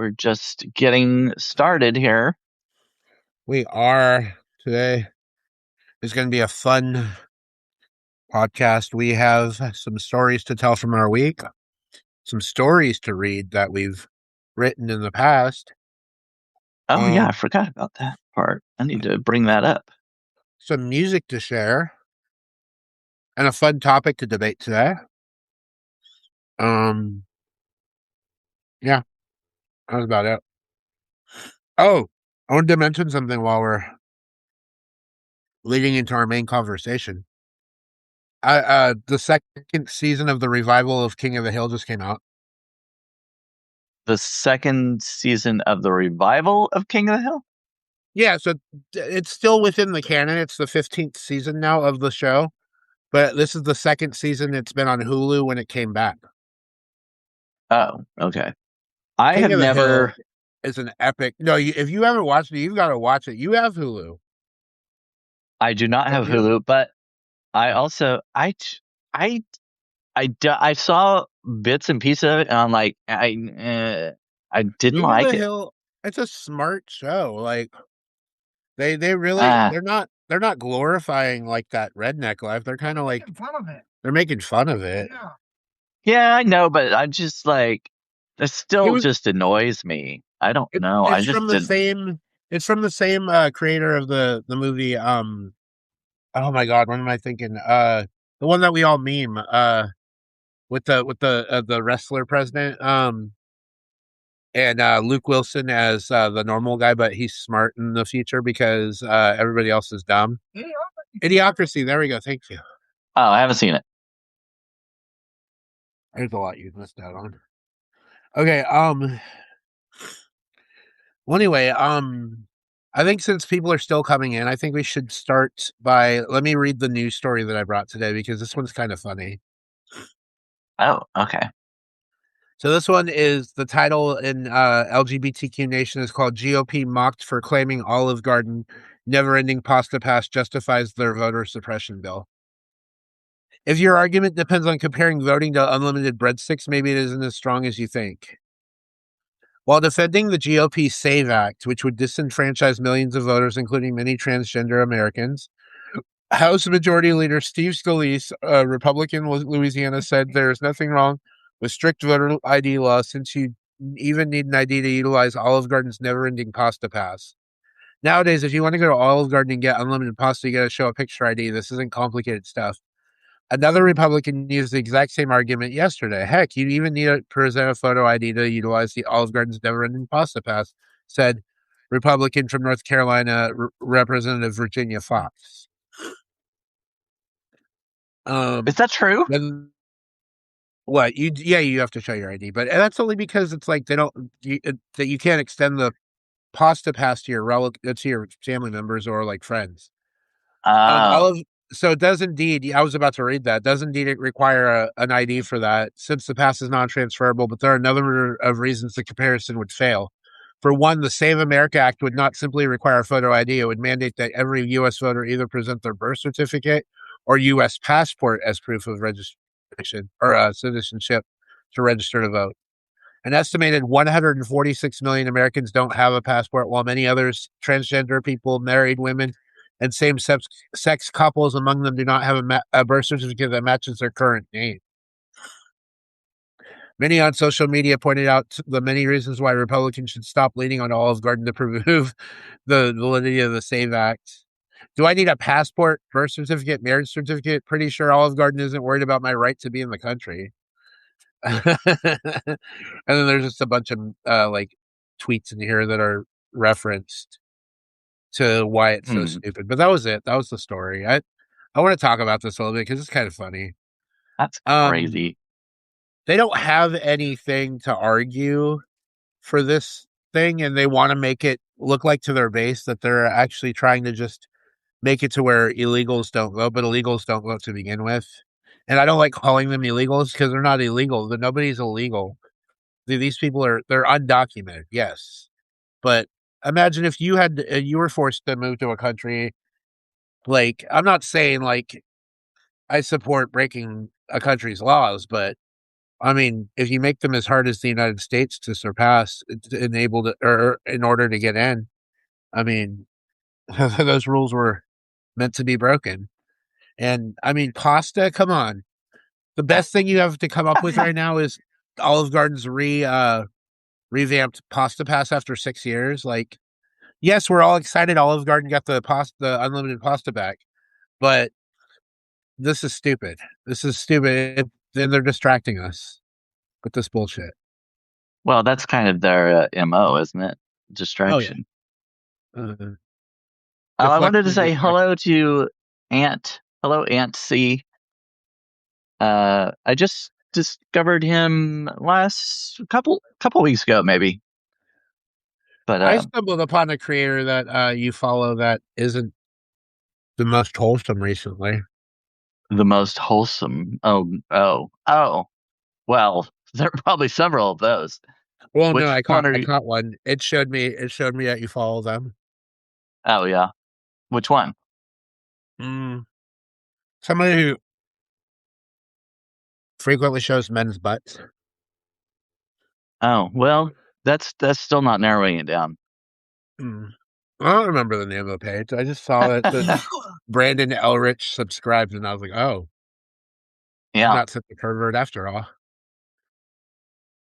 We're just getting started here. We are. Today is going to be a fun podcast. We have some stories to tell from our week, some stories to read that we've written in the past, Oh, yeah, I um, forgot about that part. I need to bring that up. some music to share, and a fun topic to debate today. Um, yeah, that was about it. Oh, I wanted to mention something while we're leading into our main conversation. The second season of the revival of King of the Hill just came out. The second season of the revival of King of the Hill? Yeah, so it's still within the canon. It's the 15th season now of the show, but this is the second season. It's been on Hulu when it came back. Oh, okay. I King have of the Hill never. is an epic. No, if you haven't watched it, you've got to watch it. You have Hulu, I do not don't have you? Hulu, but I also I saw bits and pieces of it, and I'm like, I didn't King of like the it. Hill. It's a smart show. Like they really Ah, they're not glorifying like that redneck life. They're kind of like they're making fun of it. yeah, I know, but I just like it It still was just annoys me. I don't it, know. I it's just from the didn't. same it's from the same creator of the movie oh my God, what am I thinking? The one that we all meme, with the wrestler president, and Luke Wilson as the normal guy, but he's smart in the future because everybody else is dumb. Idiocracy. There we go. Thank you. Oh, I haven't seen it. There's a lot you missed out on. Okay. Well, anyway, I think since people are still coming in, I think we should start by let me read the news story that I brought today because this one's kind of funny. Oh, okay. So this one is the title in LGBTQ Nation is called GOP mocked for claiming Olive Garden never-ending pasta pass justifies their voter suppression bill. If your argument depends on comparing voting to unlimited breadsticks, maybe it isn't as strong as you think. While defending the GOP SAVE Act, which would disenfranchise millions of voters, including many transgender Americans, House Majority Leader Steve Scalise, a Republican Louisiana, said there is nothing wrong with strict voter ID laws since you even need an ID to utilize Olive Garden's never-ending pasta pass. Nowadays, if you want to go to Olive Garden and get unlimited pasta, you got to show a picture ID. This isn't complicated stuff. Another Republican used the exact same argument yesterday. Heck, you even need to present a photo ID to utilize the Olive Garden's never-ending pasta pass, said Republican from North Carolina, Representative Virginia Fox. Is that true? Then what you have to show your ID, but that's only because it's like they don't that you can't extend the pasta pass to your to your family members or like friends. Oh, Olive so it does indeed. I was about to read that. Does indeed it require an ID for that since the pass is non-transferable, but there are a number of reasons the comparison would fail. For one, the Save America Act would not simply require a photo ID. It would mandate that every U.S. voter either present their birth certificate or U.S. passport as proof of registration or citizenship to register to vote. An estimated 146 million Americans don't have a passport, while many others, transgender people, married women, and same-sex couples among them do not have a birth certificate that matches their current name. Many on social media pointed out the many reasons why Republicans should stop leaning on Olive Garden to prove the validity of the SAVE Act. Do I need a passport, birth certificate, marriage certificate? Pretty sure Olive Garden isn't worried about my right to be in the country. And then there's just a bunch of like tweets in here that are referenced to why it's so hmm. stupid. But that was it. That was the story. I want to talk about this a little bit because it's kind of funny. That's Um, crazy. they don't have anything to argue for this thing, and they want to make it look like to their base that they're actually trying to just make it to where illegals don't vote, but illegals don't vote to begin with. And I don't like calling them illegals because they're not illegal. Nobody's illegal. These people they're undocumented, yes. But imagine if you were forced to move to a country. Like, I'm not saying like I support breaking a country's laws, but I mean, if you make them as hard as the United States to surpass, it's enabled or in order to get in, I mean, those rules were meant to be broken. And I mean, pasta, come on. The best thing you have to come up with right now is Olive Garden's revamped Pasta Pass after 6 years. Like, yes, we're all excited Olive Garden got the unlimited pasta back, but this is stupid. This is stupid. Then they're distracting us with this bullshit. Well, that's kind of their MO, isn't it? Oh yeah. Distraction. Uh, I wanted to deflecting say distraction. hello to Ant. Hello, Ant C. I just discovered him last couple weeks ago, maybe. But I stumbled upon a creator that you follow that isn't the most wholesome recently. the most wholesome. Oh. Well, there are probably several of those. Well, no, Which one are I you? caught one. It showed me that you follow them. Oh yeah. Which one? Mm. Somebody who frequently shows men's butts. Oh well, that's still not narrowing it down. Mm. I don't remember the name of the page. I just saw that Brandon Elrich subscribed, and I was like, "Oh, I'm Yeah, not such a pervert after all."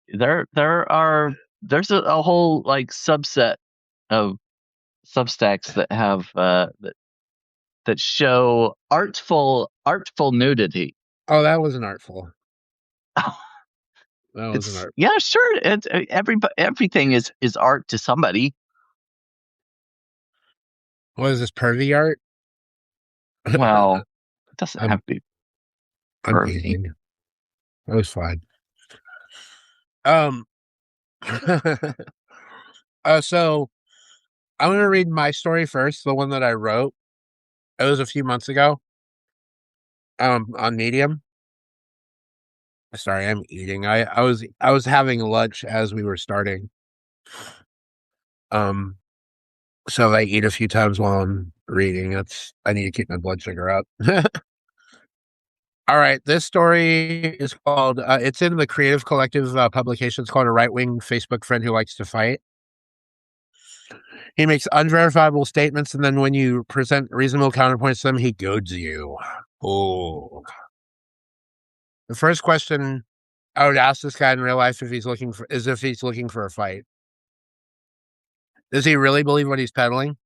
there's a whole like subset of Substacks that have that show artful nudity. Oh, that wasn't artful. That wasn't It's artful. yeah, sure. It's everything is art to somebody. What is this pervy art? Well, it doesn't I'm have to be I'm perfect. teasing. That was fine. Um. So I'm gonna read my story first, the one that I wrote. It was a few months ago. On Medium. Sorry, I'm eating. I was having lunch as we were starting. Um, so I eat a few times while I'm reading. I need to keep my blood sugar up. All right, this story is called. It's in the Creative Collective publication. It's called "A Right Wing Facebook Friend Who Likes to Fight." He makes unverifiable statements, and then when you present reasonable counterpoints to them, he goads you. Oh, the first question I would ask this guy in real life if he's looking for a fight. Does he really believe what he's peddling?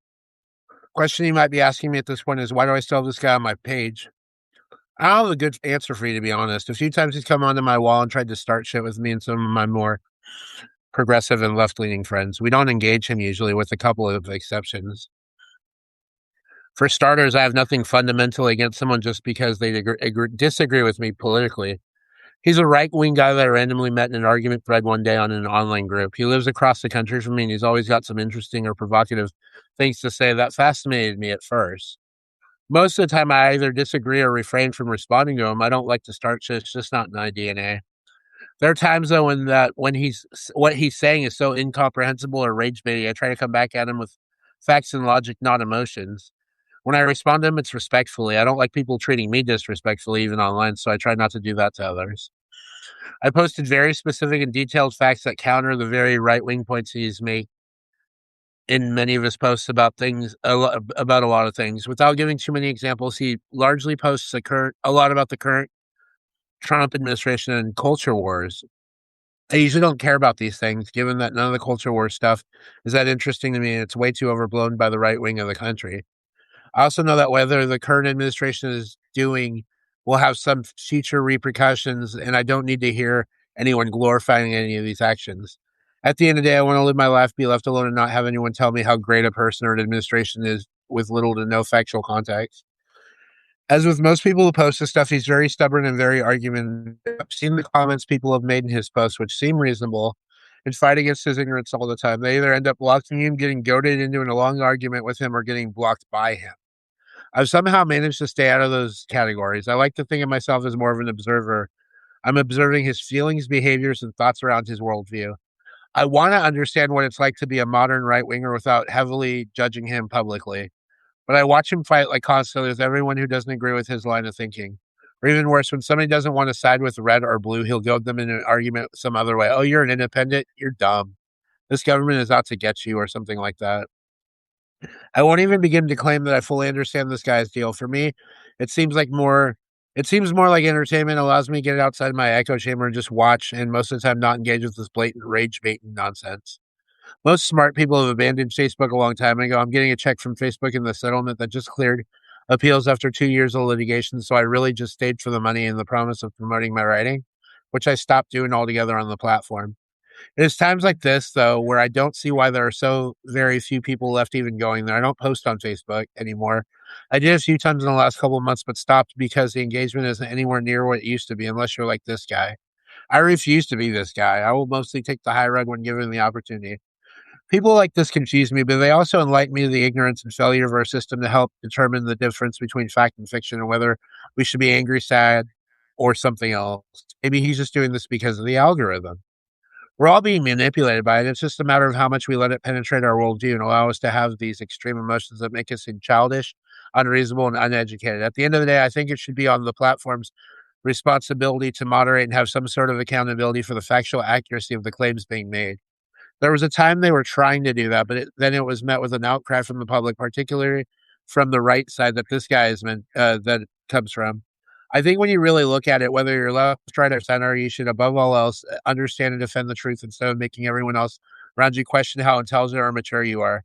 Question you might be asking me at this point is, why do I still have this guy on my page? I don't have a good answer for you, to be honest. A few times he's come onto my wall and tried to start shit with me and some of my more progressive and left-leaning friends. We don't engage him usually, with a couple of exceptions. For starters, I have nothing fundamentally against someone just because they disagree with me politically. He's a right-wing guy that I randomly met in an argument thread one day on an online group. He lives across the country from me, and he's always got some interesting or provocative things to say that fascinated me at first. Most of the time, I either disagree or refrain from responding to him. I don't like to start shit. It's just not in my DNA. There are times though when what he's saying is so incomprehensible or rage baiting, I try to come back at him with facts and logic, not emotions. When I respond to him, it's respectfully. I don't like people treating me disrespectfully, even online, so I try not to do that to others. I posted very specific and detailed facts that counter the very right wing points he's made in many of his posts about about a lot of things. Without giving too many examples, he largely posts a lot about the current Trump administration and culture wars. I usually don't care about these things, given that none of the culture war stuff is that interesting to me, and it's way too overblown by the right wing of the country. I also know that whether the current administration is doing will have some future repercussions, and I don't need to hear anyone glorifying any of these actions. At the end of the day, I want to live my life, be left alone, and not have anyone tell me how great a person or an administration is with little to no factual context. As with most people who post this stuff, he's very stubborn and very argumentative. I've seen the comments people have made in his posts, which seem reasonable, and fight against his ignorance all the time. They either end up blocking him, getting goaded into a long argument with him, or getting blocked by him. I've somehow managed to stay out of those categories. I like to think of myself as more of an observer. I'm observing his feelings, behaviors, and thoughts around his worldview. I want to understand what it's like to be a modern right winger without heavily judging him publicly. But I watch him fight like constantly with everyone who doesn't agree with his line of thinking. Or even worse, when somebody doesn't want to side with red or blue, he'll goad them in an argument some other way. Oh, you're an independent? You're dumb. This government is out to get you, or something like that. I won't even begin to claim that I fully understand this guy's deal. For me, it seems like more it seems more like entertainment, allows me to get outside my echo chamber and just watch, and most of the time not engage with this blatant rage baiting nonsense. Most smart people have abandoned Facebook a long time ago. I'm getting a check from Facebook in the settlement that just cleared appeals after 2 years of litigation, so I really just stayed for the money and the promise of promoting my writing, which I stopped doing altogether on the platform. It is times like this, though, where I don't see why there are so very few people left even going there. I don't post on Facebook anymore. I did a few times in the last couple of months, but stopped because the engagement isn't anywhere near what it used to be, unless you're like this guy. I refuse to be this guy. I will mostly take the high road when given the opportunity. People like this confuse me, but they also enlighten me to the ignorance and failure of our system to help determine the difference between fact and fiction and whether we should be angry, sad, or something else. Maybe he's just doing this because of the algorithm. We're all being manipulated by it. It's just a matter of how much we let it penetrate our worldview and allow us to have these extreme emotions that make us seem childish, unreasonable, and uneducated. At the end of the day, I think it should be on the platform's responsibility to moderate and have some sort of accountability for the factual accuracy of the claims being made. There was a time they were trying to do that, but then it was met with an outcry from the public, particularly from the right side that this guy is meant that it comes from. I think when you really look at it, whether you're left, right, or center, you should, above all else, understand and defend the truth instead of making everyone else around you question how intelligent or mature you are.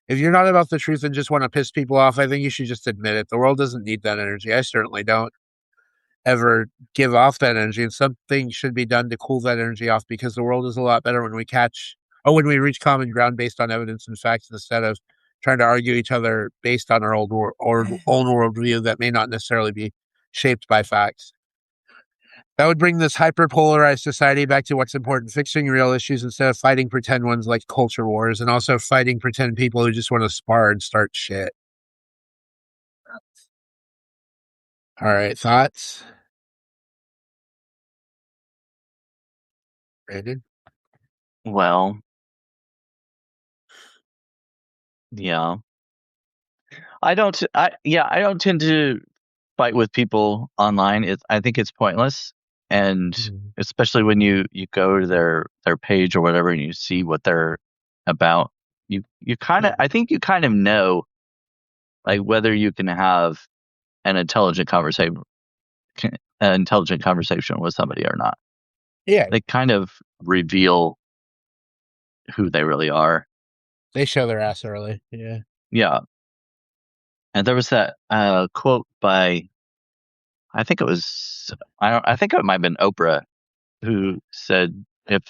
If you're not about the truth and just want to piss people off, I think you should just admit it. The world doesn't need that energy. I certainly don't ever give off that energy, and something should be done to cool that energy off, because the world is a lot better when when we reach common ground based on evidence and facts instead of trying to argue each other based on our own worldview that may not necessarily be shaped by facts. That would bring this hyper polarized society back to what's important, fixing real issues instead of fighting pretend ones like culture wars, and also fighting pretend people who just want to spar and start shit. All right, thoughts? Brandon? Well, yeah. I don't tend to fight with people online. I think it's pointless, and Mhm. especially when you go to their page or whatever and you see what they're about, you kind of I think you kind of know, like, whether you can have an intelligent conversation with somebody or not. Yeah, They kind of reveal who they really are. they show their ass early. Yeah. Yeah. And there was that quote by, I think it was, I think it might have been Oprah, who said, if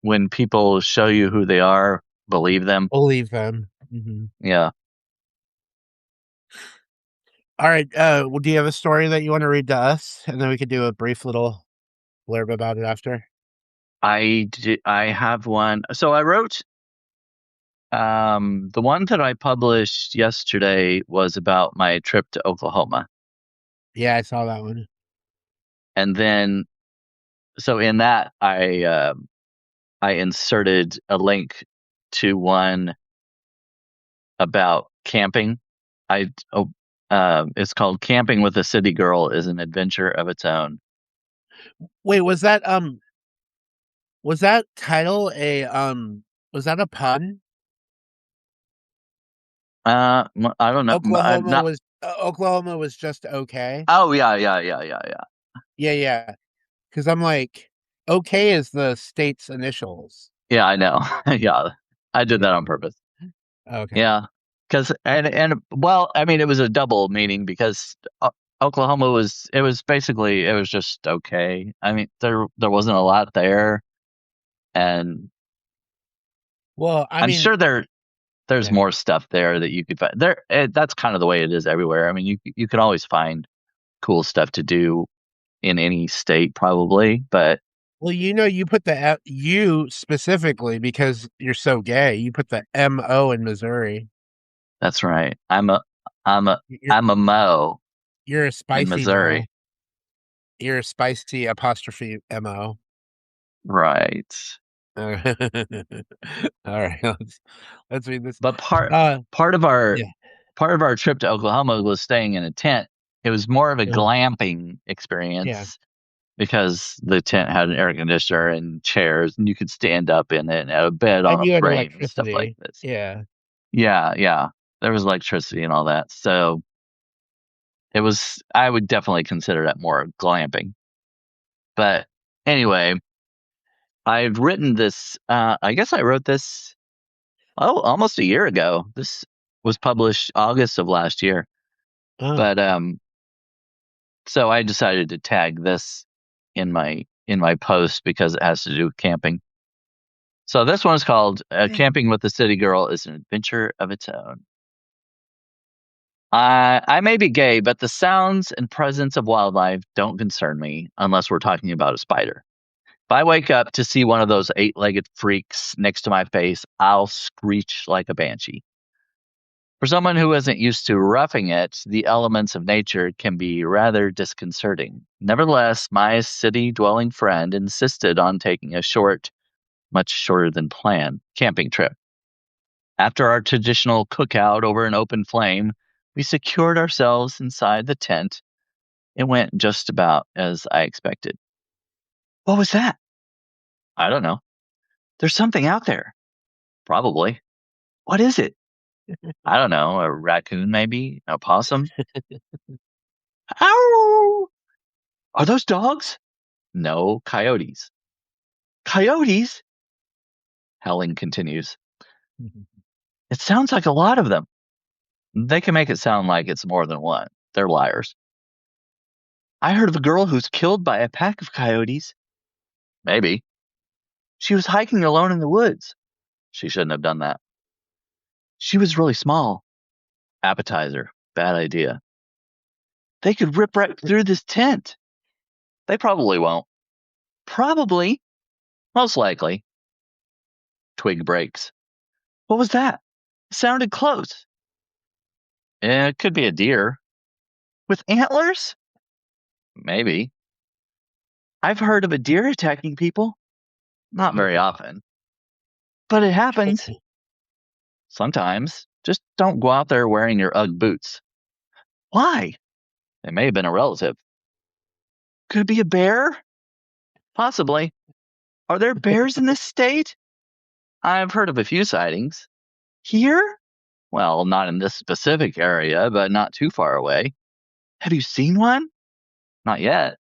when people show you who they are, believe them. Believe them. Mhm. Yeah. All right. Well, do you have a story that you want to read to us, and then we could do a brief little blurb about it after? I have one. So I wrote, the one that I published yesterday was about my trip to Oklahoma. Yeah, I saw that one. And then, so in that, I inserted a link to one about camping. It's called "Camping with a City Girl is an Adventure of Its Own." Wait, was that title was that a pun? I don't know. I'm not. Oklahoma was just okay. Oh yeah, yeah, yeah, yeah, yeah. Yeah, yeah. Because I'm like, okay is the state's initials. Yeah, I know. Yeah, I did that on purpose. Okay. Yeah, because and well, I mean, it was a double meaning because Oklahoma was basically it was just okay. I mean, there wasn't a lot there, and Well, I I'm mean, sure there's yeah. more stuff there that you could find there. That's kind of the way it is everywhere. I mean, you can always find cool stuff to do in any state, probably. But Well, you put the you specifically because you're so gay. You put the MO in Missouri. that's right. I'm a You're I'm a Mo you're a in spicy Mo. Missouri, You're a spicy apostrophe MO. right? All right, let's read this. But Uh, part of our yeah. part of our trip to Oklahoma was staying in a tent It was more of a Yeah. glamping experience because the tent had an air conditioner and chairs, and you could stand up in it and had a bed on And a you had frame and stuff like electricity. this. Yeah. Yeah, yeah. There was electricity and all that. So it was, I would definitely consider that more glamping. But anyway, I've written this, I guess I wrote this, almost a year ago. This was published August of last year. Oh. But so I decided to tag this in my post because it has to do with camping. So this one is called "Camping with the City Girl is an Adventure of Its Own." I may be gay, but the sounds and presence of wildlife don't concern me unless we're talking about a spider. If I wake up to see one of those eight-legged freaks next to my face, I'll screech like a banshee. For someone who isn't used to roughing it, the elements of nature can be rather disconcerting. Nevertheless, my city dwelling friend insisted on taking a short, much shorter than planned, camping trip. After our traditional cookout over an open flame, we secured ourselves inside the tent. It went just about as I expected. What was that? I don't know. There's something out there. Probably. What is it? I don't know. A raccoon, maybe? A possum? Ow! Are those dogs? No, coyotes. Coyotes? Howling continues. It sounds like a lot of them. They can make it sound like it's more than one. They're liars. I heard of a girl who's killed by a pack of coyotes. Maybe. She was hiking alone in the woods. She shouldn't have done that. She was really small. Appetizer. Bad idea. They could rip right through this tent. They probably won't. Probably. Most likely. Twig breaks. What was that? It sounded close. It could be a deer. With antlers? Maybe. I've heard of a deer attacking people. Not very often. But it happens. Sometimes. Just don't go out there wearing your Ugg boots. Why? It may have been a relative. Could it be a bear? Possibly. Are there bears in this state? I've heard of a few sightings. Here? Well, not in this specific area, but not too far away. Have you seen one? Not yet.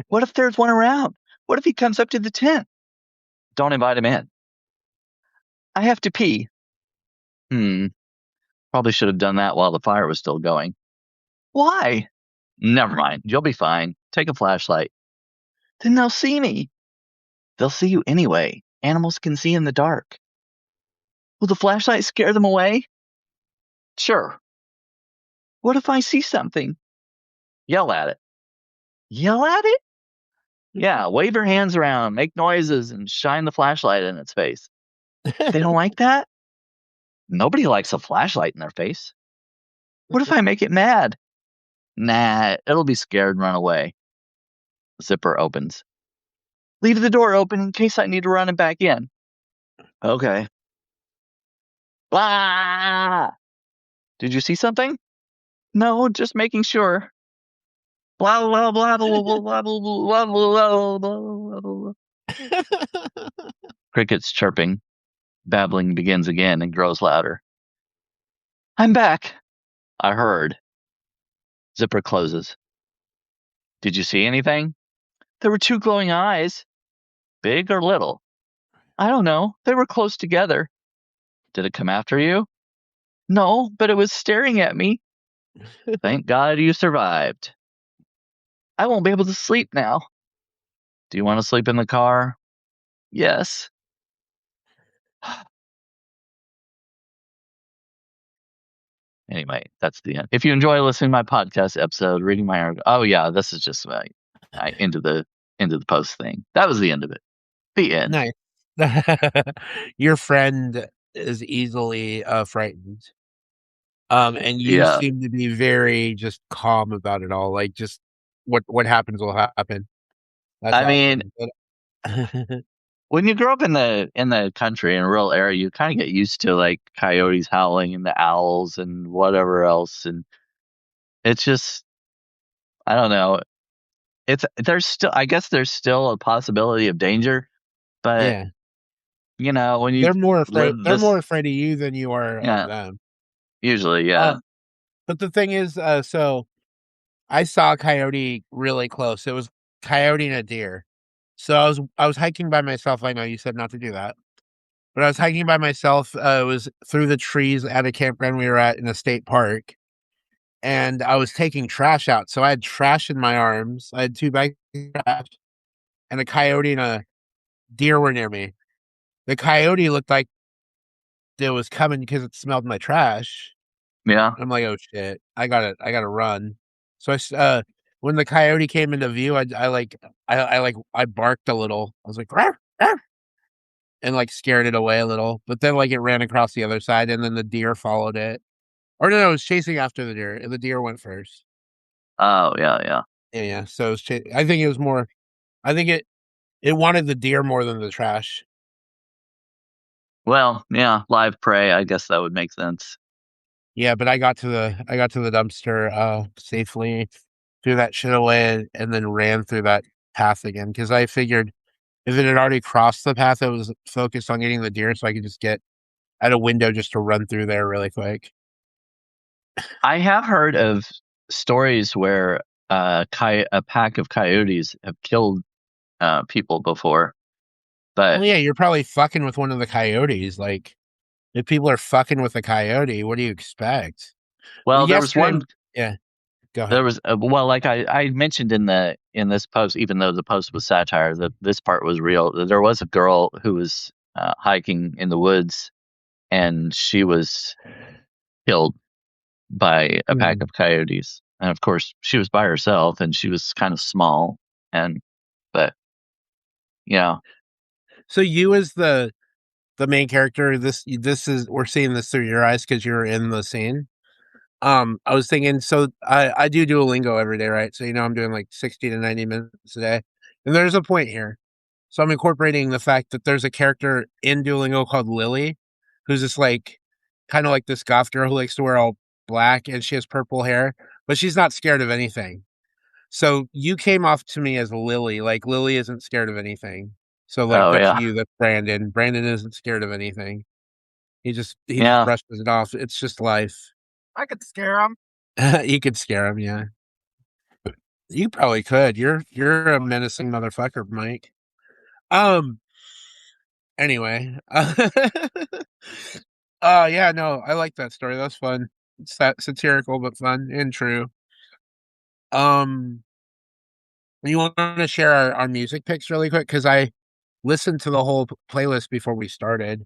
What if there's one around? What if he comes up to the tent? Don't invite him in. I have to pee. Probably should have done that while the fire was still going. Why? Never mind. You'll be fine. Take a flashlight. Then they'll see me. They'll see you anyway. Animals can see in the dark. Will the flashlight scare them away? Sure. What if I see something? Yell at it. Yell at it? Yeah, wave your hands around, make noises, and shine the flashlight in its face. They don't like that? Nobody likes a flashlight in their face. What if I make it mad? Nah, it'll be scared and run away. Zipper opens. Leave the door open in case I need to run it back in. Okay. Blah! Did you see something? No, just making sure. Blah blah blah blah blah blah blah blah blah blah blah. Crickets chirping. Babbling begins again and grows louder. I'm back. I heard. Zipper closes. Did you see anything? There were two glowing eyes. Big or little? I don't know. They were close together. Did it come after you? No, but it was staring at me. Thank God you survived. I won't be able to sleep now. Do you want to sleep in the car? Yes. Anyway, that's the end. If you enjoy listening to my podcast episode, reading my article, oh yeah, this is just into the post thing. That was the end of it. The end. Nice. Your friend is easily frightened. And you Yeah. seem to be very just calm about it all. Like just what happens will happen. That's I mean, awesome. But when you grow up in the country in a rural area, you kind of get used to like coyotes howling and the owls and whatever else, and it's just I don't know. It's there's still I guess there's still a possibility of danger, but Yeah. when They're you've more afraid lived they're more this, afraid of you than you are of yeah, them. usually, yeah, Um, but the thing is, so I saw a coyote really close. It was coyote and a deer. So I was hiking by myself. I know you said not to do that, but I was hiking by myself. It was through the trees at a campground we were at in a state park, and I was taking trash out. So I had trash in my arms. I had two bags of trash, and a coyote and a deer were near me. The coyote looked like it was coming because it smelled my trash. yeah. I'm like, "Oh shit, I gotta run." So when the coyote came into view, I barked a little. I was like, "Rawr, rawr," and like scared it away a little. But then like it ran across the other side, and then the deer followed it. Or no, it was chasing after the deer, and the deer went first. Oh, yeah, yeah. Yeah, yeah. So I think it was more. I think it wanted the deer more than the trash. Well, yeah, live prey. I guess that would make sense. Yeah, but I got to the dumpster safely, threw that shit away, and then ran through that path again because I figured if it had already crossed the path, I was focused on getting the deer, so I could just get at a window just to run through there really quick. I have heard of stories where a pack of coyotes have killed people before, Well, but yeah, you're probably fucking with one of the coyotes. Like, if people are fucking with a coyote, what do you expect? well, there was Yesterday, one. yeah, go There ahead. was well, like I mentioned in this post, even though the post was satire, that this part was real. There was a girl who was hiking in the woods, and she was killed by a pack Mhm. of coyotes. And of course, she was by herself, and she was kind of small. And but yeah, So you as the main character, this is we're seeing this through your eyes because you're in the scene. I was thinking, so I do Duolingo every day, right? So I'm doing like 60 to 90 minutes a day, and there's a point here. So I'm incorporating the fact that there's a character in Duolingo called Lily, who's this like kind of like this goth girl who likes to wear all black and she has purple hair, but she's not scared of anything. So you came off to me as Lily, like Lily isn't scared of anything. So like oh that's yeah, you, that's Brandon. Brandon isn't scared of anything. He just yeah. brushes it off. It's just life. I could scare him. You could scare him, yeah. You probably could. You're a menacing motherfucker, Mike. Um. Anyway. Yeah. No, I like that story. That was fun. It's satirical but fun and true. Um. You want to share our music picks really quick because I listened to the whole playlist before we started.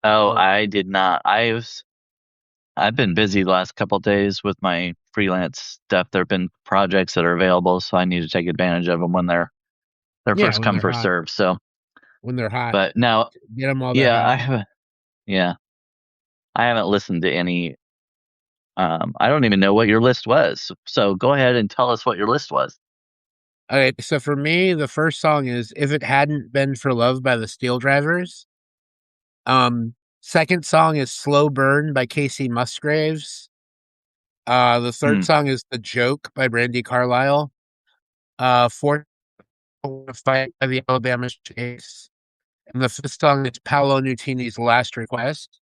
Oh, Um. I did not. I've been busy the last couple of days with my freelance stuff. There have been projects that are available, so I need to take advantage of them when they're Yeah, first when come they're first hot. serve. So, When they're hot, but now, get them while they're yeah, hot. yeah, I haven't listened to any. I don't even know what your list was. So go ahead and tell us what your list was. Okay, so for me, the first song is "If It Hadn't Been for Love" by the Steel Drivers. Second song is "Slow Burn" by Casey Musgraves. The third Hmm. song is "The Joke" by Brandy Carlisle. Fourth, "Fight" by the Alabama Shakes. And the fifth song is Paolo Nutini's "Last Request."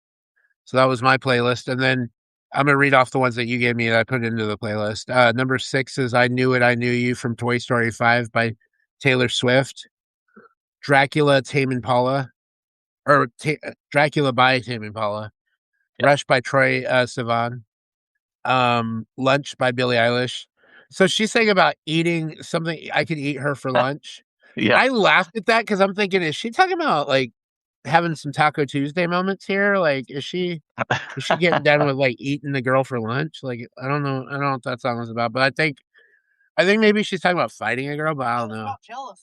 So that was my playlist. And then I'm gonna read off the ones that you gave me that I put into the playlist. Number 6 is "I Knew It, I Knew You" from Toy Story 5 by Taylor Swift. Dracula, Tame Impala, or Dracula by Tame Impala. Yeah. Rush by Troy Sivan. Lunch by Billie Eilish. So she's saying about eating something I could eat her for lunch. Yeah. I laughed at that because I'm thinking, is she talking about like having some Taco Tuesday moments here? Like, is she getting down with like eating the girl for lunch? Like, I don't know. I don't know what that song was about, but I think maybe she's talking about fighting a girl, but I don't It's know. about jealousy.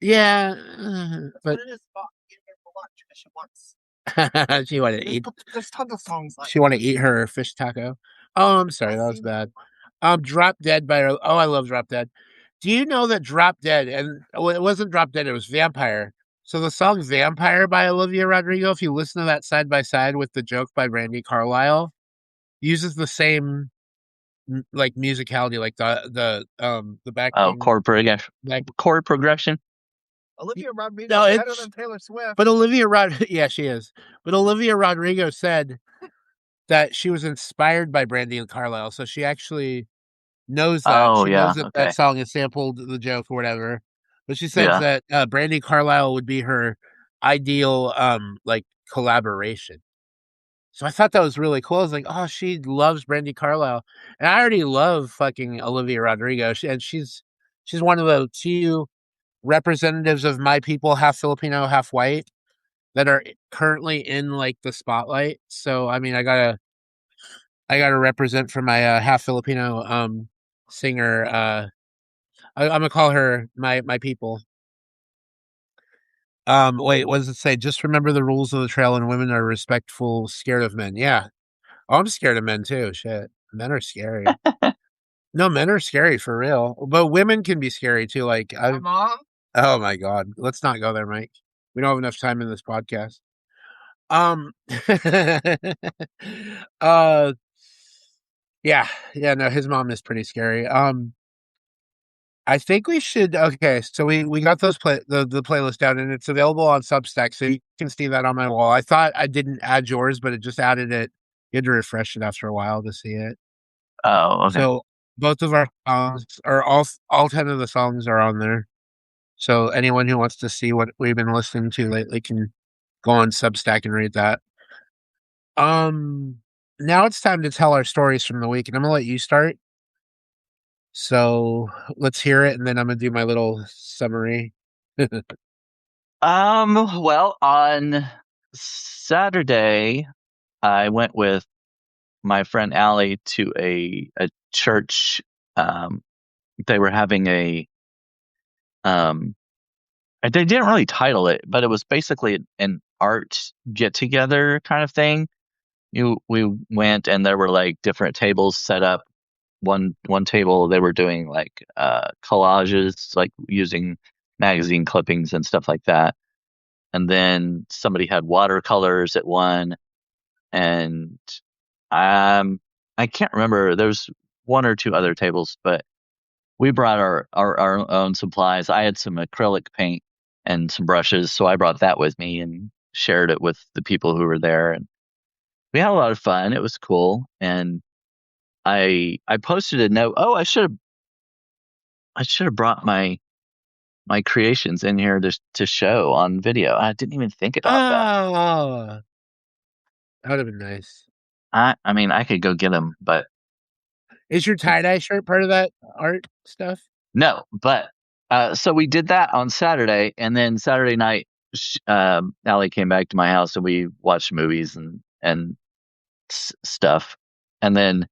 Yeah, That's but what it is about eating her for lunch because she wants. she wanted to eat. There's tons of songs like She want to eat her fish taco. Oh, I'm sorry, that was bad. Drop Dead by I love Drop Dead. Do you know that Drop Dead and it wasn't Drop Dead, it was Vampire. So the song Vampire by Olivia Rodrigo, if you listen to that side by side with The Joke by Brandy Carlisle, uses the same like musicality, like the backing. chord progression. Like, Chord progression. Olivia Rodrigo No, better it's- than Taylor Swift. but Olivia yeah, she is. But Olivia Rodrigo said that she was inspired by Brandy and Carlisle, so she actually knows that. Oh She yeah. knows that Okay. that song has sampled the joke or whatever. But she says Yeah. that Brandy Carlisle would be her ideal like collaboration. So I thought that was really cool. I was like, oh, she loves Brandy Carlisle, and I already love fucking Olivia Rodrigo, and she's one of the few representatives of my people, half Filipino, half white, that are currently in like the spotlight. So I mean, I gotta represent for my half Filipino singer. I'm gonna call her my people. Wait, what does it say? Just remember the rules of the trail, and women are respectful, scared of men. Yeah. Oh, I'm scared of men too. Shit. Men are scary. No, men are scary for real. But women can be scary too. Like My mom. oh my God. Let's not go there, Mike. We don't have enough time in this podcast. uh yeah. Yeah, no, his mom is pretty scary. I think we should. Okay, so we got those the playlist down, and it's available on Substack, so you can see that on my wall. I thought I didn't add yours, but it just added it. You had to refresh it after a while to see it. Oh, okay. So both of our songs, or all 10 of the songs, are on there. So anyone who wants to see what we've been listening to lately can go on Substack and read that. Now it's time to tell our stories from the week, and I'm gonna let you start. So let's hear it, and then I'm gonna do my little summary. Well, on Saturday, I went with my friend Allie to a church. They were having they didn't really title it, but it was basically an art get together kind of thing. We went, and there were like different tables set up. One table they were doing like collages, like using magazine clippings and stuff like that. And then somebody had watercolors at one, and I can't remember. There's one or two other tables, but we brought our own supplies. I had some acrylic paint and some brushes, so I brought that with me and shared it with the people who were there, and we had a lot of fun. It was cool, and I posted a note. Oh, I should have brought my creations in here to show on video. I didn't even think about that. Oh, that would have been nice. I mean, I could go get them, but Is your tie-dye shirt part of that art stuff? no. But so we did that on Saturday, and then Saturday night, Allie came back to my house, and we watched movies and stuff. And then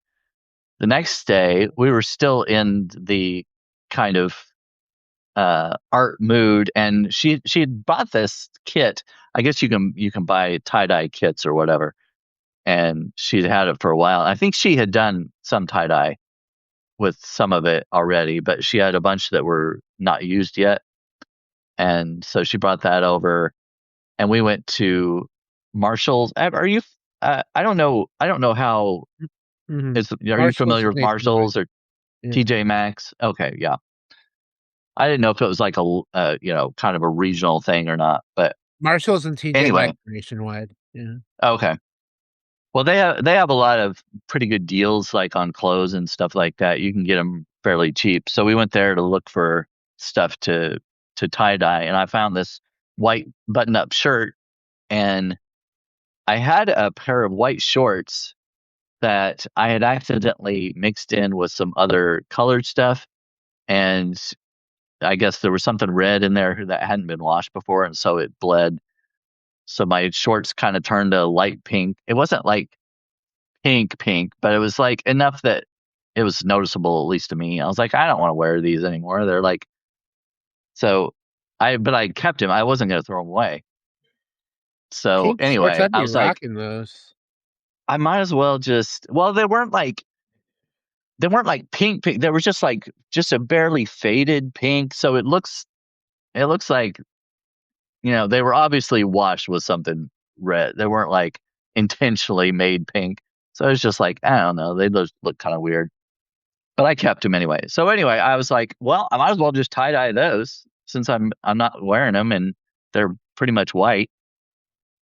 the next day, we were still in the kind of art mood, and she had bought this kit. I guess you can buy tie-dye kits or whatever, and she'd had it for a while. I think she had done some tie-dye with some of it already, but she had a bunch that were not used yet, and so she brought that over, and we went to Marshall's. Are you I don't know how Mhm. are you Marshall's familiar with nationwide. Marshalls or Yeah. TJ Maxx? Okay, yeah. I didn't know if it was like a kind of a regional thing or not, but Marshalls and TJ anyway. Maxx nationwide. Yeah. Okay. Well, they have a lot of pretty good deals, like on clothes and stuff like that. You can get them fairly cheap. So we went there to look for stuff to tie dye, and I found this white button up shirt, and I had a pair of white shorts that I had accidentally mixed in with some other colored stuff, and I guess there was something red in there that hadn't been washed before, and so it bled. So my shorts kind of turned a light pink. It wasn't like pink, but it was like enough that it was noticeable, at least to me. I was like, I don't want to wear these anymore. They're like, so but I kept them. I wasn't going to throw them away. So Pink shorts, anyway, I'd I be was like, rocking those. I might as well well, they weren't like pink. They were just a barely faded pink. So it looks like, they were obviously washed with something red. They weren't like intentionally made pink. So it's just like, I don't know. They just look kind of weird. but I kept them anyway. So anyway, I was like, well, I might as well just tie dye those since I'm not wearing them and they're pretty much white.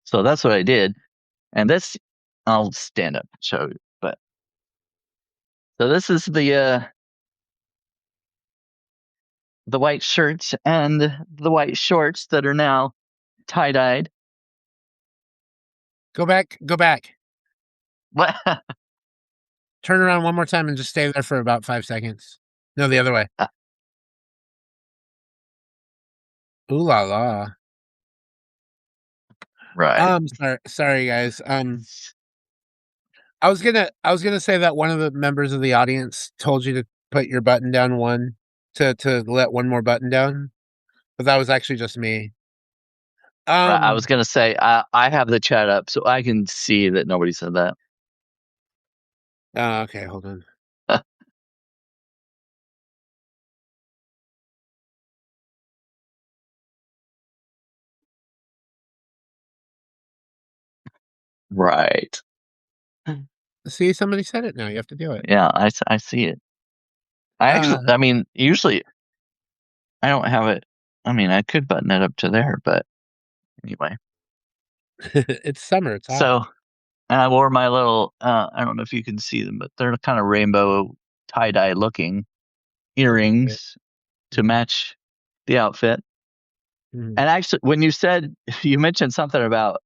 So that's what I did. And this, I'll stand up and show you. But so this is the white shirts and the white shorts that are now tie dyed. Go back. What? Turn around one more time and just stay there for about 5 seconds. No, the other way. Ooh la la. Right. Sorry guys. I was gonna say that one of the members of the audience told you to put your button down one to let one more button down, but that was actually just me. Right, I was gonna say I have the chat up so I can see that nobody said that. Okay, hold on. Right. See, somebody said it now. You have to do it. Yeah, I see it. I mean, usually I don't have it. I mean, I could button it up to there, but anyway. It's summer. It's hot. So, and I wore my little, I don't know if you can see them, but they're kind of rainbow tie-dye looking earrings to match the outfit. Mhm. And actually, when you mentioned something about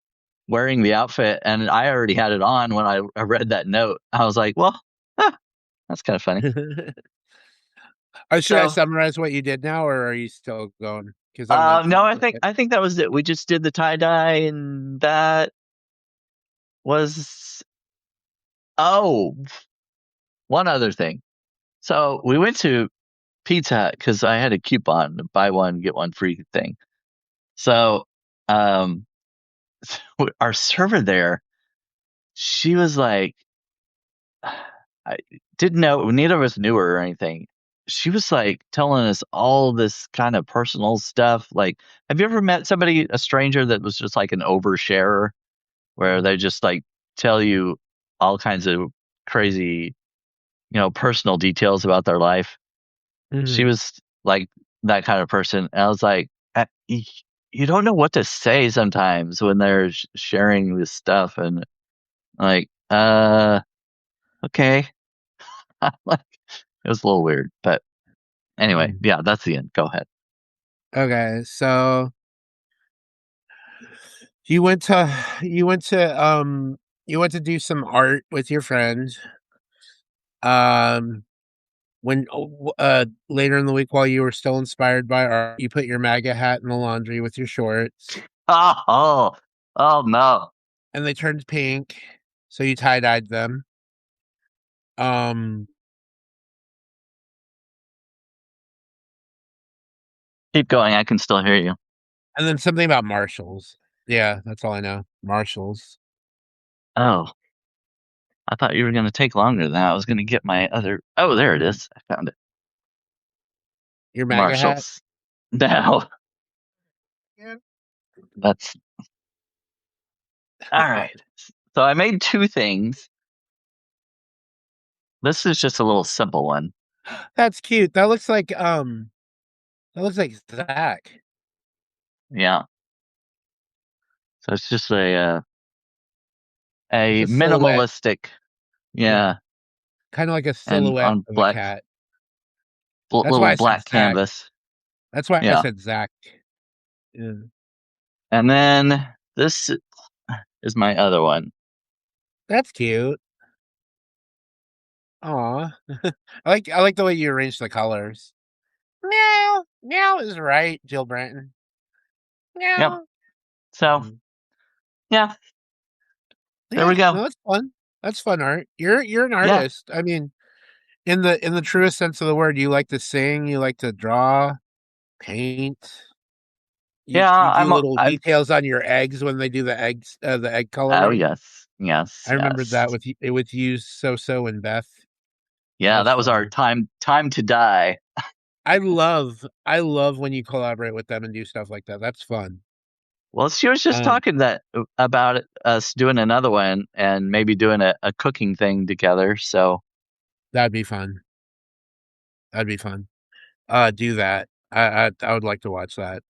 wearing the outfit, and I already had it on when I read that note. I was like, well, that's kind of funny. Should I summarize what you did now, or are you still going? Because no, I think that was it. We just did the tie dye, and that was one other thing. So we went to Pizza Hut because I had a coupon, buy one get one free thing. So, our server there, she was like, I didn't know, neither of us knew her or anything. She was like telling us all this kind of personal stuff. Like, have you ever met somebody, a stranger that was just like an oversharer, where they just like tell you all kinds of crazy, personal details about their life? She was like that kind of person. And I was like, you don't know what to say sometimes when they're sharing this stuff. And like, okay. Like, it was a little weird, but anyway, yeah, that's the end. Go ahead. Okay, so you went to do some art with your friend. When later in the week, while you were still inspired by art, you put your MAGA hat in the laundry with your shorts. Oh no! And they turned pink, so you tie dyed them. Keep going. I can still hear you. And then something about Marshalls. Yeah, that's all I know. Marshalls. Oh, I thought you were going to take longer than that. I was going to get my other. Oh, there it is. I found it. Your MAGA Marshalls. No. Yeah. That's all right. So I made two things. This is just a little simple one. That's cute. That looks like Zach. Yeah. So it's just a It's a minimalistic, yeah, kind of like a silhouette on of black, a cat. little black canvas. That's why I said Zach. Yeah. And then this is my other one. That's cute. Aw. I like the way you arrange the colors. Meow is right, Jill Branton. Meow. Yep. So, yeah. There we go. No, that's fun. That's fun art. You're an artist. Yeah. I mean, in the truest sense of the word, you like to sing, you like to draw, paint. You do little details on your eggs when they do the eggs, the egg coloring. Oh yes. I remember that with you, So and Beth. Yeah, that was our time to die. I love when you collaborate with them and do stuff like that. That's fun. Well, she was just talking about us doing another one and maybe doing a cooking thing together. So that'd be fun. That'd be fun. Do that. I would like to watch that.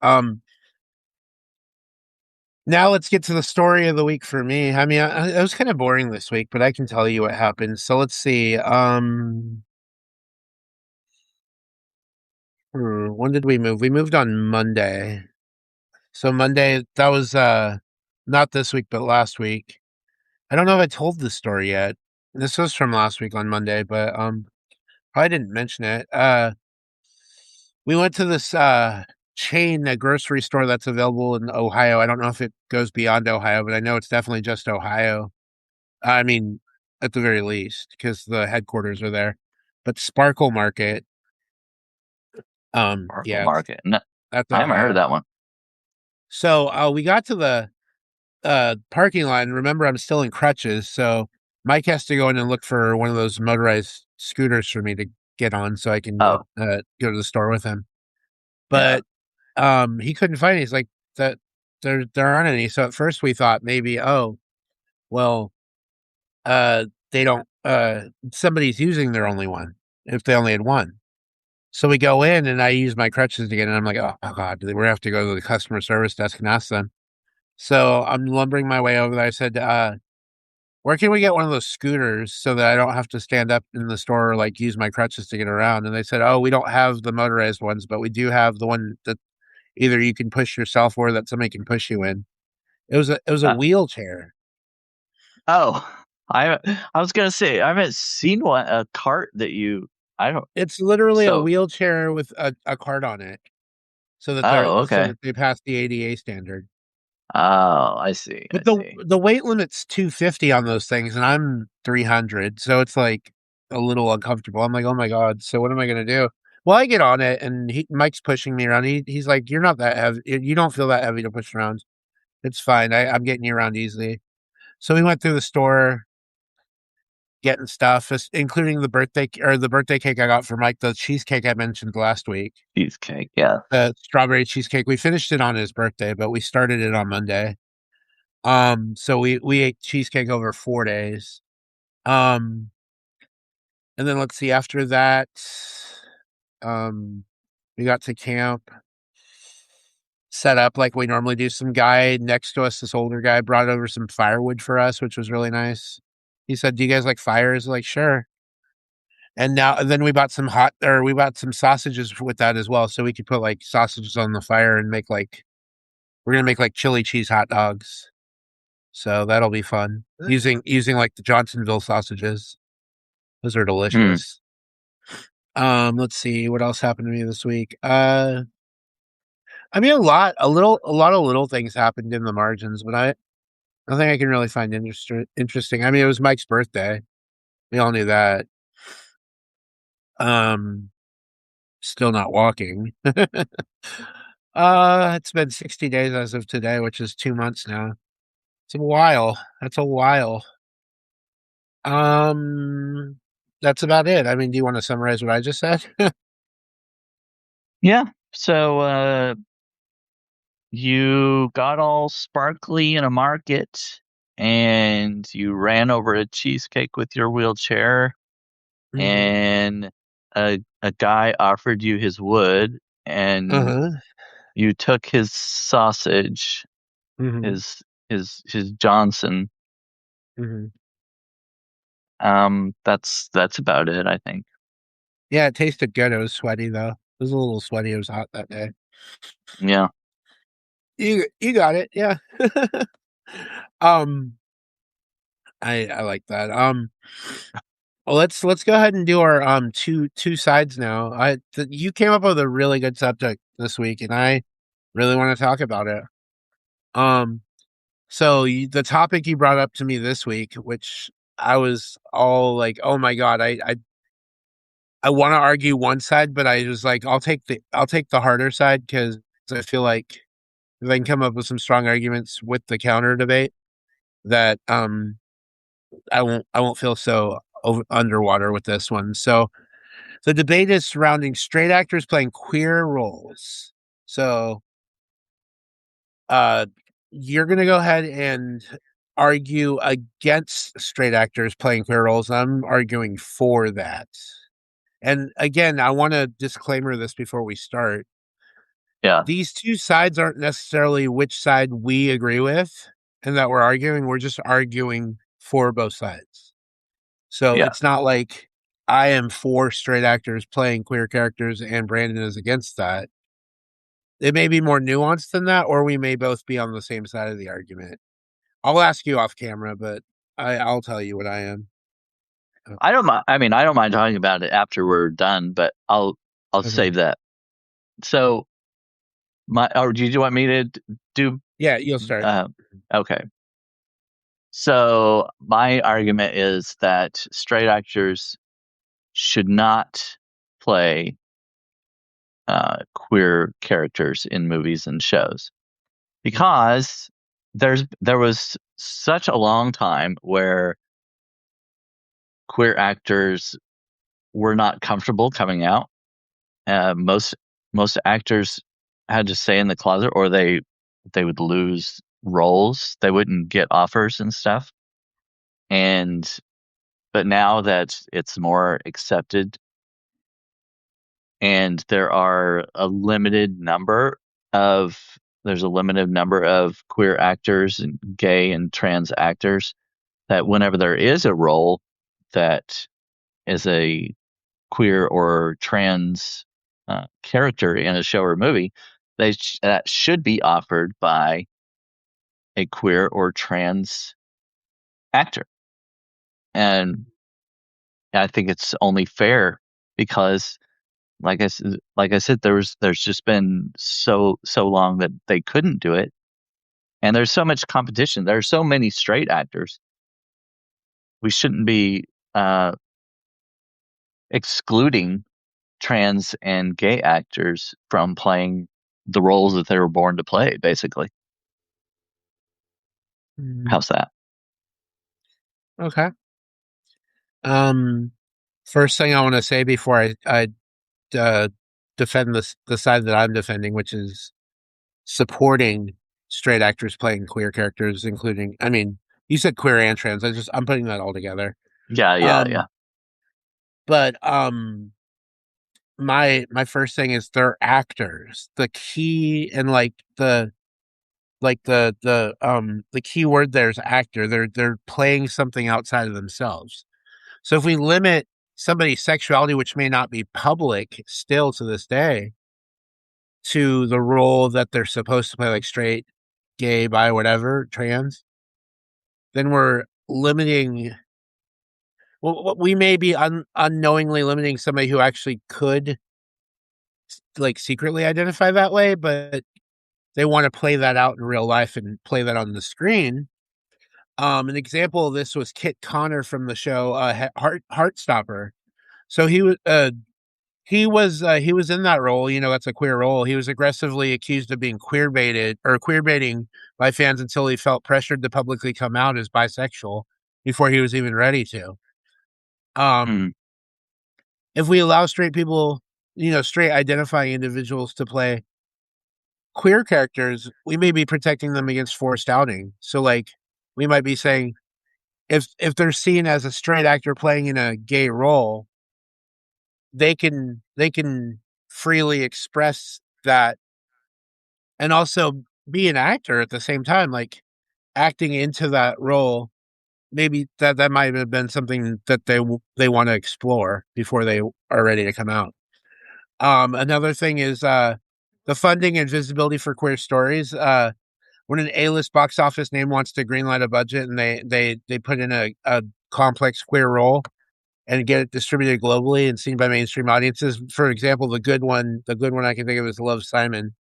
Now let's get to the story of the week for me. I mean, it was kind of boring this week, but I can tell you what happened. So let's see. When did we move? We moved on Monday. So Monday, that was not this week, but last week. I don't know if I told this story yet. This was from last week on Monday, but probably didn't mention it. We went to this chain, a grocery store that's available in Ohio. I don't know if it goes beyond Ohio, but I know it's definitely just Ohio. I mean, at the very least, because the headquarters are there. But Sparkle Market, Sparkle yeah, Market. No, that's I haven't heard Ohio. of that one. So we got to the parking lot, and remember, I'm still in crutches, so Mike has to go in and look for one of those motorized scooters for me to get on, so I can Oh, go to the store with him. yeah. But he couldn't find it. He's like, that there aren't any. So at first we thought maybe, oh, well, they don't. Somebody's using their only one if they only had one. So we go in, and I use my crutches again, and I'm like, oh god, we're gonna have to go to the customer service desk and ask them. So I'm lumbering my way over there. I said, where can we get one of those scooters so that I don't have to stand up in the store or like use my crutches to get around? And they said, oh, we don't have the motorized ones, but we do have the one that either you can push yourself or that somebody can push you in. It was a Uh, wheelchair. oh, I was gonna say I haven't seen a cart that you. I don't. It's literally a So, wheelchair with a cart on it, so that oh, so okay. that they pass the ADA standard. Oh, I see. I But the see. the weight limit's 250 on those things, and I'm 300, so it's like a little uncomfortable. I'm like, oh my god, so what am I gonna do? Well, I get on it, and Mike's pushing me around. He's like, you're not that heavy. You don't feel that heavy to push around. It's fine. I'm getting you around easily. So we went through the store, getting stuff, including the birthday cake I got for Mike, the cheesecake I mentioned last week, Cheesecake. Yeah. the strawberry cheesecake. We finished it on his birthday, but we started it on Monday. So we ate cheesecake over 4 days. Um, and then let's see, after that, we got to camp, set up like we normally do. Some guy next to us, this older guy, brought over some firewood for us, which was really nice. He said, "Do you guys like fires?" Like, sure. And then we bought we bought some sausages with that as well, so we could put like sausages on the fire and make like we're gonna make like chili cheese hot dogs. So that'll be fun. Using like the Johnsonville sausages. Those are Hmm. delicious. Let's see what else happened to me this week. I mean, a lot of little things happened in the margins, but nothing I can really find interesting. I mean, it was Mike's birthday. We all knew that. Um, Still not walking. It's been 60 days as of today, which is 2 months now. It's a while. That's a while. Um, that's about it. I mean, do you want to summarize what I just said? Yeah. So, you got all sparkly in a market, and you ran over a cheesecake with your wheelchair, Mhm. and a guy offered you his wood, and Uh-huh. you took his sausage, Mhm. his Johnson. Mhm. That's about it, I think. Yeah, it tasted good. It was sweaty though. It was a little sweaty. It was hot that day. Yeah. You got it. Yeah. um, I like that. Well, let's go ahead and do our two sides now. You came up with a really good subject this week, and I really want to talk about it. So the topic you brought up to me this week, which I was all like, oh my god, I want to argue one side, but I was like, I'll take the harder side because I feel like if I can come up with some strong arguments with the counter debate, that I won't feel so underwater with this one. So the debate is surrounding straight actors playing queer roles. So uh, you're gonna go ahead and argue against straight actors playing queer roles. I'm arguing for that. And again, I want to disclaimer this before we start. Yeah. These two sides aren't necessarily which side we agree with and that we're arguing. We're just arguing for both sides. So Yeah. it's not like I am for straight actors playing queer characters and Brandon is against that. It may be more nuanced than that, or we may both be on the same side of the argument. I'll ask you off camera, but I'll tell you what I am. I don't mind. I mean, I don't mind talking about it after we're done, but I'll Okay. save that. So or do you want me to do? Yeah, you'll start. Okay. So my argument is that straight actors should not play queer characters in movies and shows because there was such a long time where queer actors were not comfortable coming out. Most actors had to stay in the closet, or they would lose roles. They wouldn't get offers and stuff. But now that it's more accepted, and there's a limited number of queer actors and gay and trans actors, that whenever there is a role that is a queer or trans character in a show or movie, that should be offered by a queer or trans actor. And I think it's only fair because, like I said, there's just been so long that they couldn't do it, and there's so much competition. There are so many straight actors. We shouldn't be excluding trans and gay actors from playing the roles that they were born to play, basically. How's that? Okay. First thing I want to say before I defend the side that I'm defending, which is supporting straight actors playing queer characters, including, I mean, you said queer and trans. I'm putting that all together. Yeah. But my first thing is they're actors. The key and the key word there is actor. They're playing something outside of themselves. So if we limit somebody's sexuality, which may not be public still to this day, to the role that they're supposed to play, like straight, gay, bi, whatever, trans, then we're limiting. Well, we may be unknowingly limiting somebody who actually could secretly identify that way, but they want to play that out in real life and play that on the screen. An example of this was Kit Connor from the show Heartstopper. So he was in that role. That's a queer role. He was aggressively accused of being queer baiting by fans until he felt pressured to publicly come out as bisexual before he was even ready to. If we allow straight people, straight identifying individuals to play queer characters, we may be protecting them against forced outing. So we might be saying if they're seen as a straight actor playing in a gay role, they can freely express that and also be an actor at the same time, like acting into that role. Maybe that might have been something that they want to explore before they are ready to come out. Another thing is the funding and visibility for queer stories. When an A-list box office name wants to greenlight a budget and they put in a complex queer role and get it distributed globally and seen by mainstream audiences. For example, the good one I can think of is Love, Simon.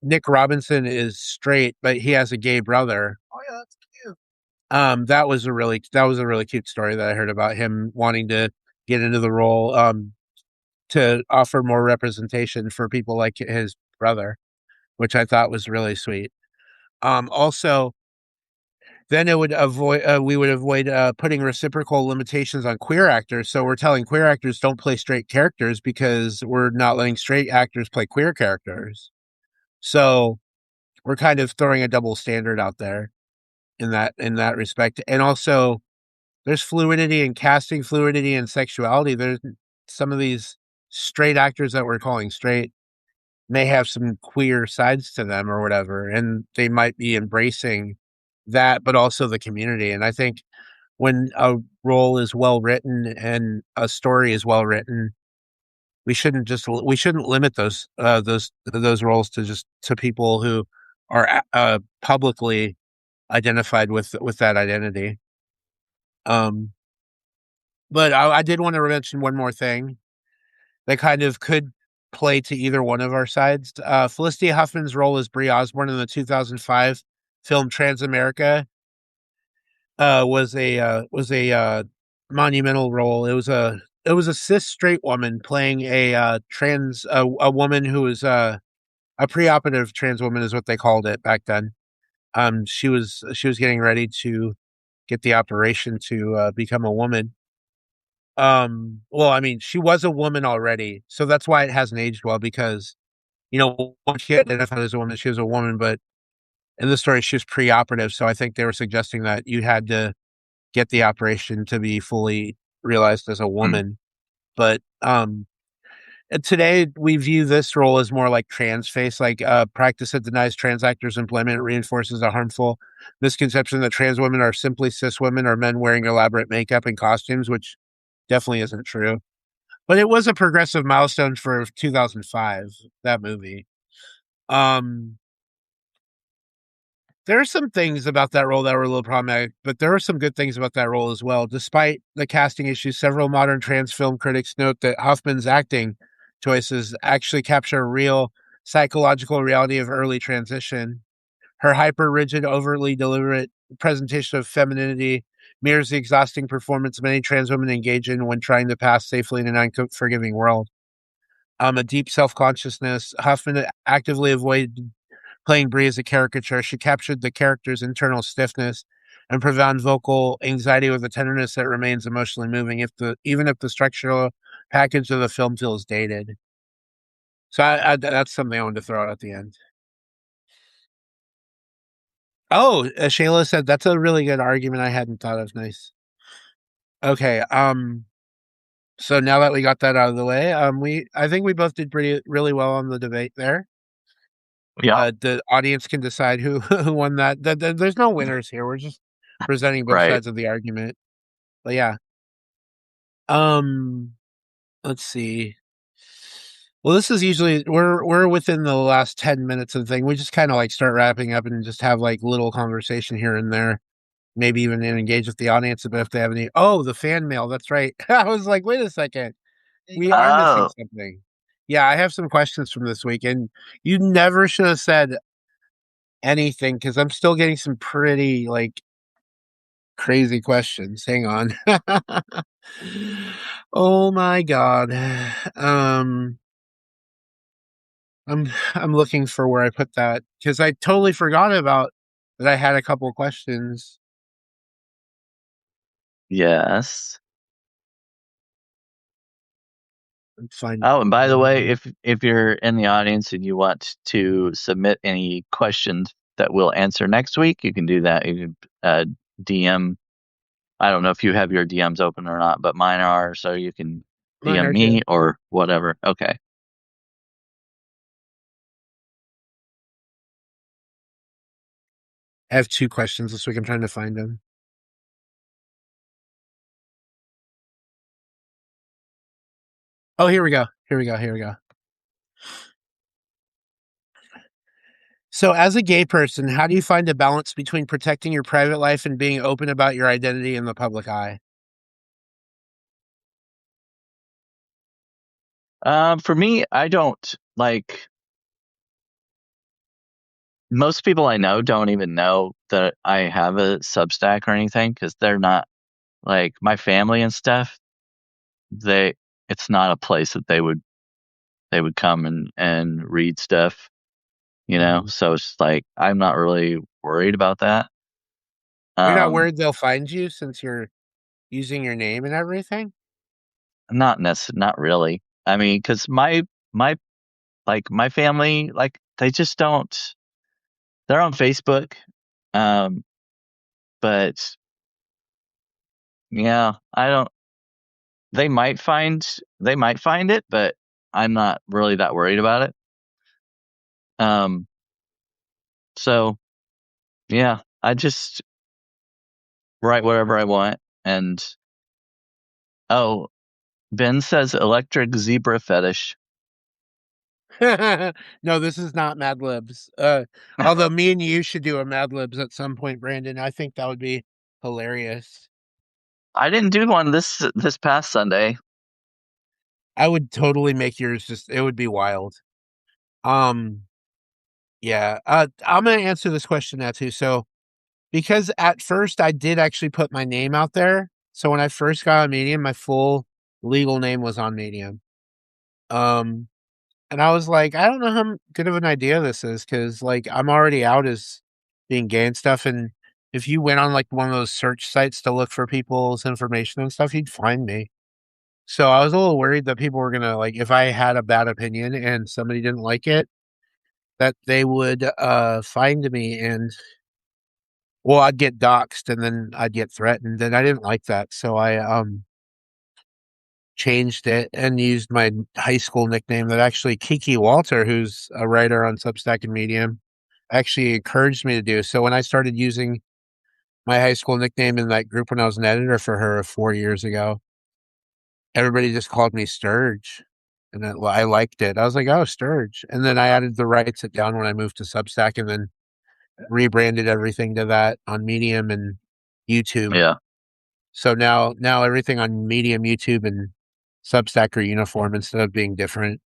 Nick Robinson is straight, but he has a gay brother. Oh yeah, that's cute. That was a really cute story that I heard about him wanting to get into the role, to offer more representation for people like his brother, which I thought was really sweet. Also, then we would avoid putting reciprocal limitations on queer actors. So we're telling queer actors don't play straight characters because we're not letting straight actors play queer characters. So we're kind of throwing a double standard out there in that respect. And also there's fluidity in casting, fluidity in sexuality. There's some of these straight actors that we're calling straight may have some queer sides to them or whatever, and they might be embracing that, but also the community. And I think when a role is well written and a story is well written, we shouldn't limit those roles to just to people who are publicly identified with that identity. But I did want to mention one more thing that kind of could play to either one of our sides. Felicity Huffman's role as Brie Osborne in the 2005 film Transamerica was a monumental role. It was a cis straight woman playing a trans a woman who was a preoperative trans woman is what they called it back then. She was getting ready to get the operation to become a woman. Well, I mean, she was a woman already, so that's why it hasn't aged well, because once she identified as a woman, she was a woman, but in the story she was preoperative, so I think they were suggesting that you had to get the operation to be fully realized as a woman. But and today we view this role as more like trans face, like practice that denies trans actors employment, reinforces a harmful misconception that trans women are simply cis women or men wearing elaborate makeup and costumes, which definitely isn't true. But it was a progressive milestone for 2005, that movie. There are some things about that role that were a little problematic, but there are some good things about that role as well. Despite the casting issues, several modern trans film critics note that Hoffman's acting choices actually capture a real psychological reality of early transition. Her hyper-rigid, overtly deliberate presentation of femininity mirrors the exhausting performance many trans women engage in when trying to pass safely in an unforgiving world. A deep self-consciousness. Hoffman actively avoided playing Brie as a caricature. She captured the character's internal stiffness and profound vocal anxiety with a tenderness that remains emotionally moving, even if the structural package of the film feels dated. So that's something I wanted to throw out at the end. Oh, Shayla said that's a really good argument I hadn't thought of. Nice. Okay. So now that we got that out of the way, I think we both did really well on the debate there. Yeah. The audience can decide who who won that. There's no winners here. We're just presenting both Right. sides of the argument. But yeah. Let's see. Well, this is usually we're within the last 10 minutes of the thing. We just kind of like start wrapping up and just have like little conversation here and there. Maybe even engage with the audience a bit if they have any. Oh, the fan mail. That's right. I was like, wait a second. We are missing something. Yeah, I have some questions from this week, and you never should have said anything because I'm still getting some pretty like crazy questions. Hang on. Oh my god. I'm looking for where I put that because I totally forgot about that. I had a couple of questions. Yes. Oh, and by the way, if you're in the audience and you want to submit any questions that we'll answer next week, you can do that. You can DM. I don't know if you have your DMs open or not, but mine are, so you can DM me or whatever. Okay. I have 2 questions this week. I'm trying to find them. Oh, here we go. So, as a gay person, how do you find a balance between protecting your private life and being open about your identity in the public eye? For me, I don't like. Most people I know don't even know that I have a Substack or anything because they're not like my family and stuff. It's not a place that they would come and read stuff, So it's like I'm not really worried about that. You're not worried they'll find you since you're using your name and everything? Not really. I mean, because my family, like they just don't. They're on Facebook, but Yeah, I don't. They might find it, but I'm not really that worried about it. So yeah, I just write whatever I want. And oh, Ben says electric zebra fetish. No, this is not Mad Libs. Although me and you should do a Mad Libs at some point, Brandon. I think that would be hilarious. I didn't do one this past Sunday. I would totally make yours it would be wild. Yeah. I'm gonna answer this question now too. So because at first I did actually put my name out there. So when I first got on Medium, my full legal name was on Medium. And I was like, I don't know how good of an idea this is because, like, I'm already out as being gay and stuff. And if you went on like one of those search sites to look for people's information and stuff, you'd find me. So I was a little worried that people were gonna like, if I had a bad opinion and somebody didn't like it, that they would find me and well, I'd get doxxed and then I'd get threatened, and I didn't like that. So I changed it and used my high school nickname that actually Kiki Walter, who's a writer on Substack and Medium, actually encouraged me to do. So when I started using my high school nickname in that group when I was an editor for her 4 years ago, everybody just called me Sturge. And I liked it. I was like, oh, Sturge. And then I added the writes it down when I moved to Substack and then rebranded everything to that on Medium and YouTube. Yeah. So now everything on Medium, YouTube, and Substack are uniform instead of being different.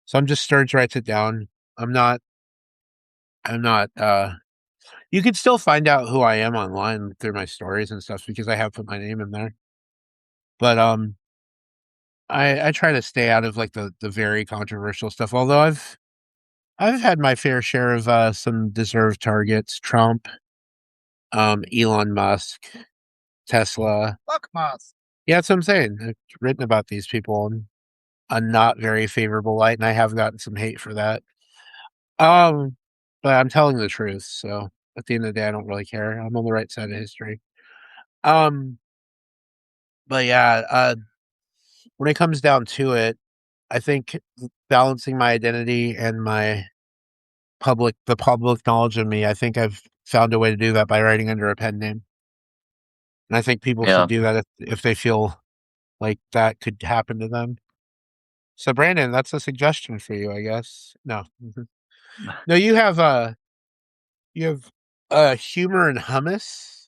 So I'm just Sturge writes it down. I'm not you can still find out who I am online through my stories and stuff because I have put my name in there. But I try to stay out of like the very controversial stuff. Although I've had my fair share of some deserved targets. Trump, Elon Musk, Tesla. Fuck Moss. Yeah, that's what I'm saying. I've written about these people in a not very favorable light, and I have gotten some hate for that. But I'm telling the truth, so at the end of the day, I don't really care. I'm on the right side of history. Um, but yeah, when it comes down to it, I think balancing my identity and the public knowledge of me, I think I've found a way to do that by writing under a pen name. And I think people Yeah. should do that if they feel like that could happen to them. So Brandon, that's a suggestion for you, I guess. No. No, you have Humor and Hummus.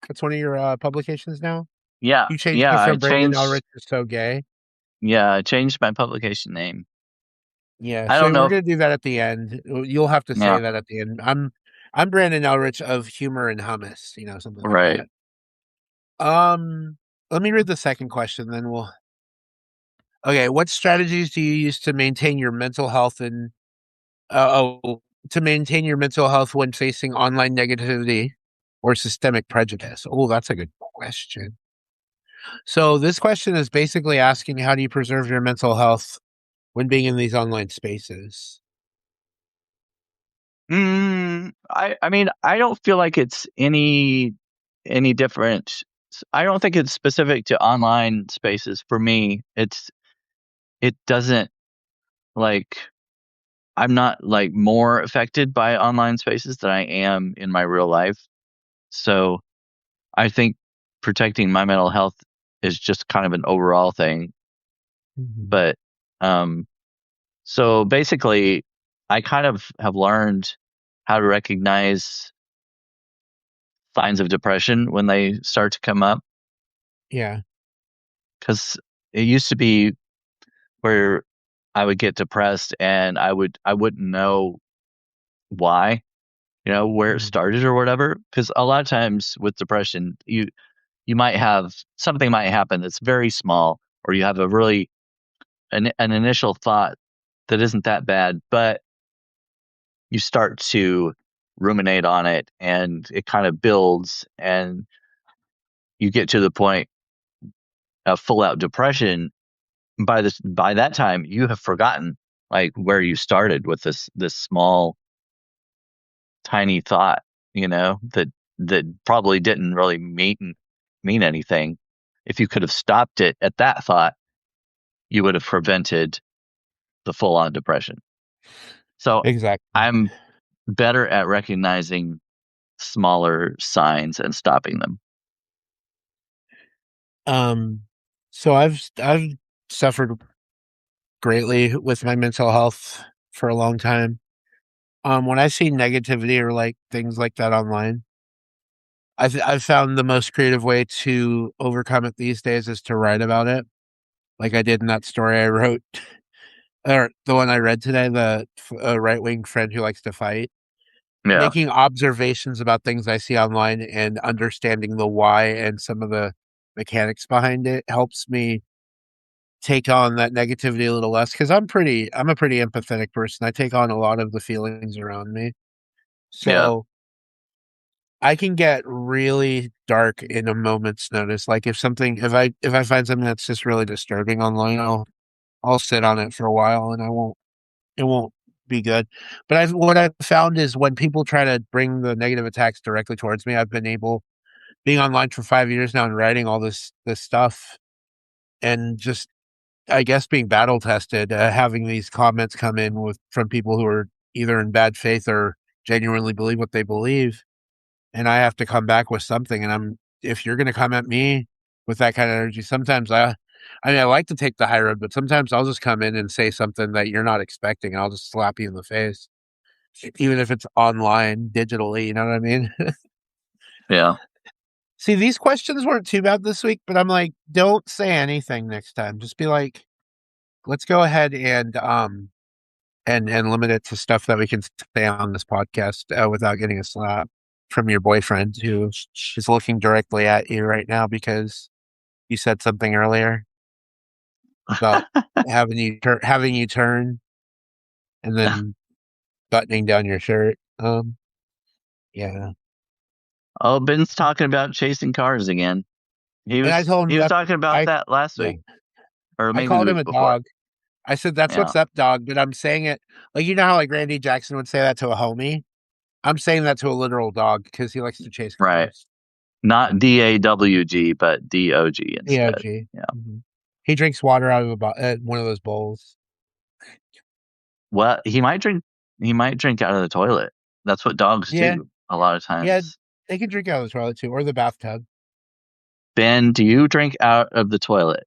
That's one of your publications now. Yeah. You changed Yeah. it I from Brandon changed. Elrich to So Gay. Yeah. I changed my publication name. Yeah, I so don't we're know. gonna do that at the end. You'll have to say Yeah. that at the end. I'm Brandon Elrich of Humor and Hummus, something like Right. that. Let me read the second question, then we'll. Okay, what strategies do you use to maintain your mental health to maintain your mental health when facing online negativity or systemic prejudice? Oh, that's a good question. So this question is basically asking how do you preserve your mental health when being in these online spaces? I mean, I don't feel like it's any different. I don't think it's specific to online spaces. For me, it doesn't like I'm not like more affected by online spaces than I am in my real life. So I think protecting my mental health is just kind of an overall thing. But so basically, I kind of have learned how to recognize signs of depression when they start to come up. Yeah. Because it used to be where I would get depressed and I wouldn't know why, where it started or whatever. Because a lot of times with depression, you might have something might happen that's very small, or you have a really an initial thought that isn't that bad, but you start to ruminate on it and it kind of builds and you get to the point of full out depression. By that time you have forgotten like where you started with this small tiny thought, that probably didn't really mean anything. if you could have stopped it at that thought, you would have prevented the full-on depression. So Exactly. I'm better at recognizing smaller signs and stopping them. So I've suffered greatly with my mental health for a long time. When I see negativity or like things like that online, I've found the most creative way to overcome it these days is to write about it, like I did in that story I wrote, or the one I read today, the right wing friend who likes to fight. Yeah. Making observations about things I see online and understanding the why and some of the mechanics behind it helps me take on that negativity a little less, because I'm a pretty empathetic person. I take on a lot of the feelings around me. So I can get really dark in a moment's notice. Like if I find something that's just really disturbing online, I'll sit on it for a while and it won't be good. But what I've found is when people try to bring the negative attacks directly towards me, I've been able, being online for 5 years now and writing all this stuff, and just, I guess, being battle tested, having these comments come in from people who are either in bad faith or genuinely believe what they believe, and I have to come back with something. And if you're going to come at me with that kind of energy, sometimes I like to take the high road, but sometimes I'll just come in and say something that you're not expecting. I'll just slap you in the face, even if it's online, digitally. You know what I mean? Yeah. See, these questions weren't too bad this week, but I'm like, don't say anything next time. Just be like, let's go ahead and limit it to stuff that we can say on this podcast without getting a slap from your boyfriend, who is looking directly at you right now because you said something earlier about having you turn and then buttoning down your shirt. Yeah. Oh, Ben's talking about chasing cars again. He And I was told him talking about that last yeah, week, or I maybe the called him week a before. dog. I said, that's Yeah. what's up, dog. But I'm saying it like, you know how like Randy Jackson would say that to a homie? I'm saying that to a literal dog because he likes to chase cars. Right. Not DAWG, but DOG instead. DOG. Yeah. Mm-hmm. He drinks water out of one of those bowls. Well, he might drink out of the toilet. That's what dogs Yeah. do a lot of times. Yeah, they can drink out of the toilet too, or the bathtub. Ben, do you drink out of the toilet?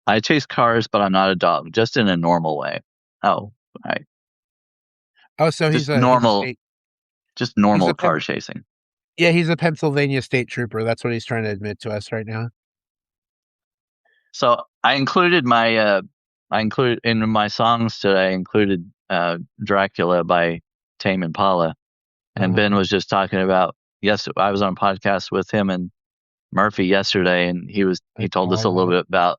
I chase cars, but I'm not a dog, just in a normal way. Oh, right. Oh, so Just normal a car chasing. Yeah, he's a Pennsylvania state trooper. That's what he's trying to admit to us right now. So I included in my songs today, I included Dracula by Tame Impala. And Ben was just talking about, yes, I was on a podcast with him and Murphy yesterday, and he told us a little bit about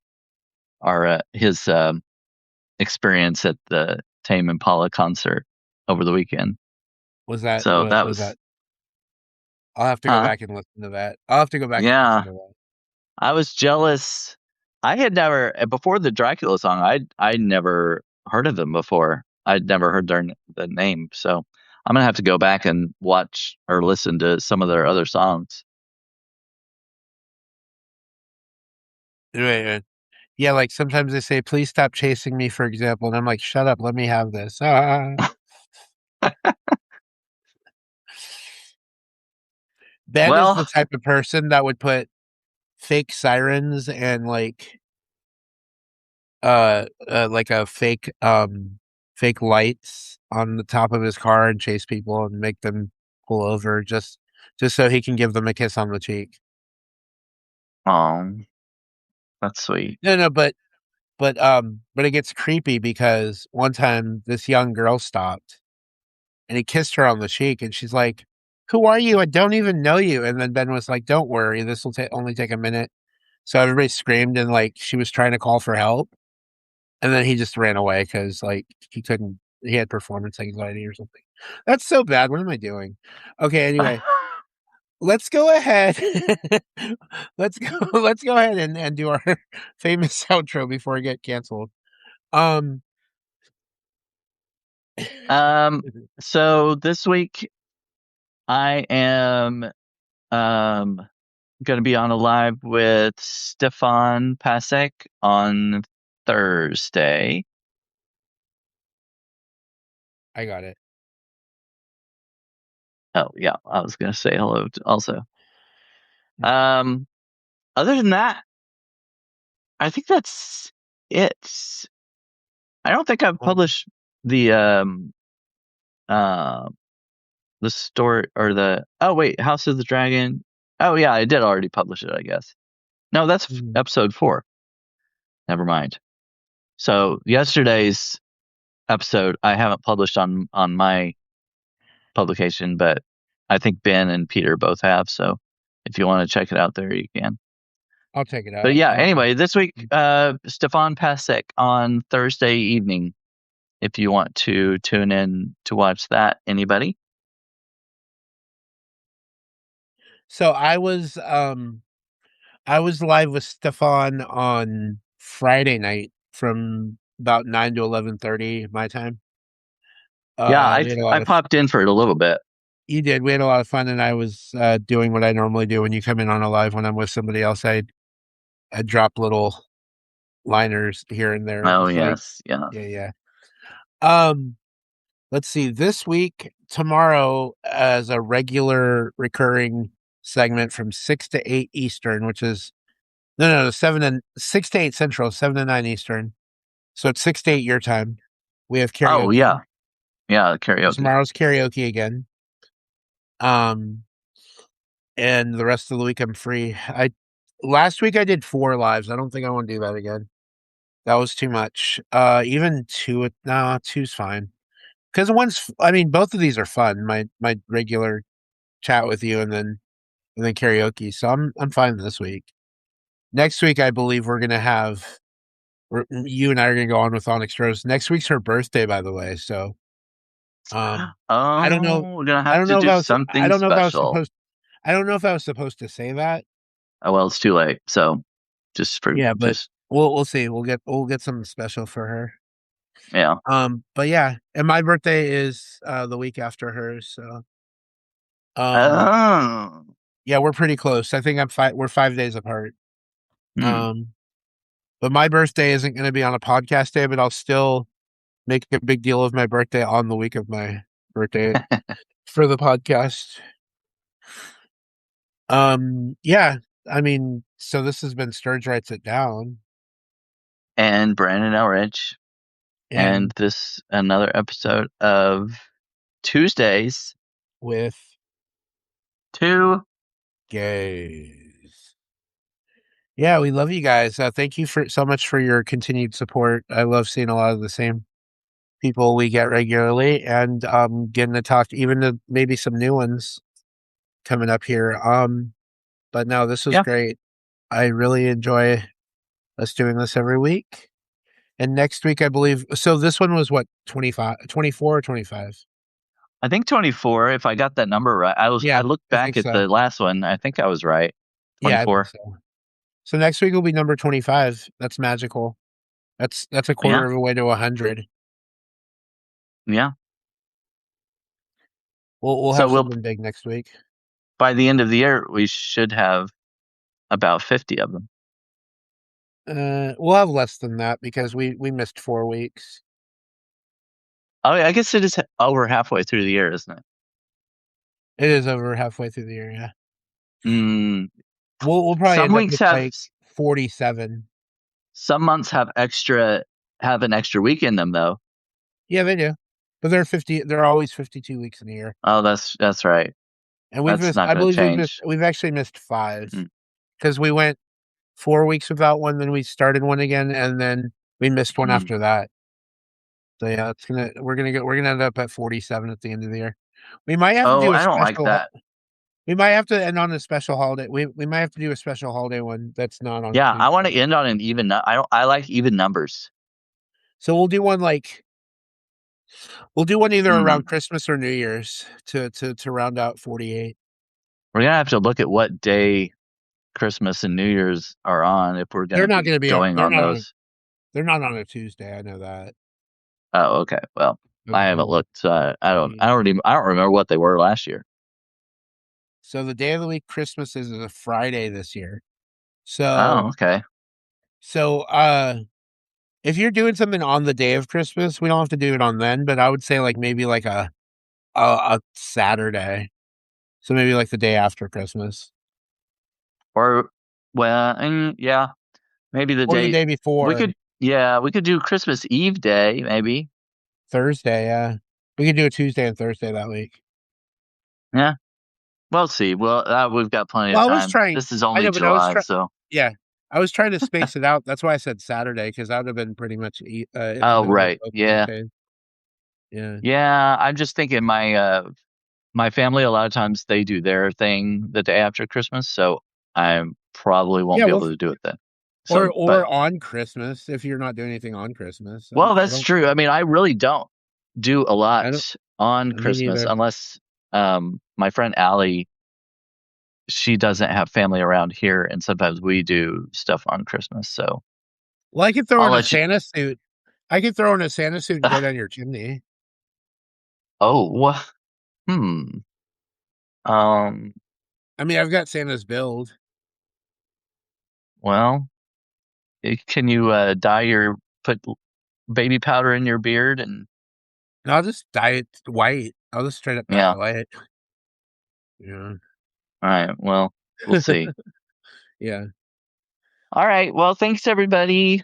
his experience at the Tame Impala concert over the weekend. Was that so? what That was was that? I'll have to go back and listen to that. I'll have to go back and listen to that. I was jealous. I had never, before the Dracula song, I'd never heard of them before. I'd never heard the name. So I'm going to have to go back and watch or listen to some of their other songs. Right. Yeah, like sometimes they say, please stop chasing me, for example. And I'm like, shut up, let me have this. Ben is the type of person that would put fake sirens and like a fake lights on the top of his car and chase people and make them pull over just so he can give them a kiss on the cheek. Oh, that's sweet. No, but it gets creepy because one time this young girl stopped and he kissed her on the cheek and she's like, "Who are you? I don't even know you." And then Ben was like, "Don't worry, this will only take a minute." So everybody screamed and like she was trying to call for help. And then he just ran away because like he had performance anxiety or something. That's so bad. What am I doing? Okay, anyway. Let's go ahead. let's go ahead and do our famous outro before we get canceled. So this week I am going to be on a live with Stefan Pasek on Thursday. I got it. Oh yeah, I was going to say hello also. Other than that, I think that's it. I don't think I've published the story or oh wait, House of the Dragon. Oh yeah, I did already publish it, I guess. No, that's episode 4. Never mind. So yesterday's episode I haven't published on my publication, but I think Ben and Peter both have. So if you want to check it out there, you can. I'll check it out. But yeah, anyway, this week, Stefan Pasek on Thursday evening. If you want to tune in to watch that, anybody? So I was live with Stefan on Friday night from about 9 to 11:30 my time. Yeah, I popped in for it a little bit. You did. We had a lot of fun, and I was doing what I normally do when you come in on a live when I'm with somebody else. I'd drop little liners here and there. Oh yes, yeah. Let's see. This week, tomorrow, as a regular recurring segment from 6 to 8 Eastern, which is 6 to 8 Central, 7 to 9 Eastern. So it's 6 to 8 your time. We have karaoke. Oh yeah, karaoke. Tomorrow's karaoke again. And the rest of the week I'm free. Last week I did 4 lives. I don't think I want to do that again. That was too much. Even 2, no, 2's fine. Because both of these are fun. My regular chat with you and then karaoke. So I'm fine this week. Next week, I believe we're gonna have. You and I are gonna go on with Onyx Rose. Next week's her birthday, by the way. So, I don't know. We're gonna have to do something special. I don't know if I was supposed to say that. Oh well, it's too late. So, we'll see. We'll get something special for her. Yeah. But yeah, and my birthday is the week after hers. So, yeah, we're pretty close. I think we're 5 days apart. But my birthday isn't going to be on a podcast day, but I'll still make a big deal of my birthday on the week of my birthday for the podcast. Yeah, so this has been Sturge Writes It Down. And Brandon Elridge. And this another episode of Tuesdays with 2 Gays. Yeah, we love you guys. Thank you so much for your continued support. I love seeing a lot of the same people we get regularly, and getting to talk even to maybe some new ones coming up here. But no, this was great. I really enjoy us doing this every week. And next week, I believe, so this one was what, 24 or 25? I think 24, if I got that number right. I looked back at the last one. I think I was right. 24. Yeah, I think so next week will be number 25. That's magical. That's a quarter of a way to 100. Yeah. We'll have something big next week. By the end of the year, we should have about 50 of them. We'll have less than that because we missed 4 weeks. Oh, I guess it is over halfway through the year, isn't it? It is over halfway through the year, yeah. We'll probably end up with like 47. Some months have an extra week in them, though. Yeah, they do. But they're always 52 weeks in a year. Oh, that's right. And I believe we've actually missed 5 because we went 4 weeks without one, then we started one again, and then we missed one after that. So yeah, we're gonna end up at 47 at the end of the year. We might have to do I don't like that. We might have to end on a special holiday. We might have to do a special holiday one that's not on. Yeah, I want to end on an even. I like even numbers. So we'll do one either around Christmas or New Year's to round out 48. We're gonna have to look at what day Christmas and New Year's are on if we're they're not going to be going on those. They're not on a Tuesday. I know that. Oh, okay. Well, I haven't looked. I don't remember what they were last year. So the day of the week Christmas is a Friday this year. So Oh, okay. So, if you're doing something on the day of Christmas, we don't have to do it on then, but I would say like maybe like a Saturday. So maybe like the day after Christmas Or yeah, maybe the or the day day before, we could do Christmas Eve day, maybe. Thursday. Yeah, we could do a Tuesday and Thursday that week. Yeah. We'll see. Well, we've got plenty of Well, I was time. trying. This is I only know, but I was July, trying. so. Yeah, I was trying to space it out. That's why I said Saturday because that would have been pretty much in the Oh, middle of right. both Yeah. days. Yeah. Yeah, I'm just thinking my family, a lot of times they do their thing the day after Christmas, so I probably won't Yeah, be well, able to do it then. So, or but on Christmas if you're not doing anything on Christmas. well, I that's don't. true. I mean, I really don't do a I don't. lot on Me Christmas neither. unless my friend Allie, she doesn't have family around here, and sometimes we do stuff on Christmas. So Well, I could throw I'll in a let you. Santa suit. I could throw in a Santa suit and go down your chimney. Oh, hmm. Um. I mean, I've got Santa's build. Well, can you put baby powder in your beard and No, I'll just dye it white. I'll just straight up dye yeah. it white. Yeah. All right. Well, we'll see. Yeah. All right. Well, thanks everybody.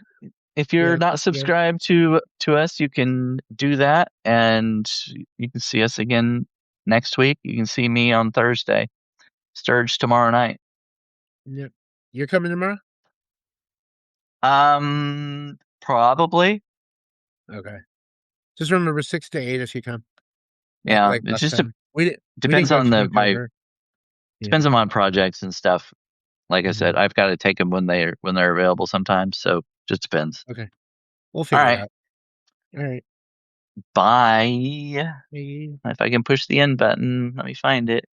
If you're Yeah. not subscribed to us, you can do that, and you can see us again next week. You can see me on Thursday. Sturge tomorrow night. Yep. You're coming tomorrow? Probably. Okay. Just remember 6 to 8 if you come. Yeah. Like It last just time. We depends didn't go on too much over. depends on my projects and stuff. Like I said, Mhm. I've got to take them when they're available sometimes. So just depends. Okay. We'll All figure it right. out. All right. Bye. Bye. If I can push the end button, let me find it.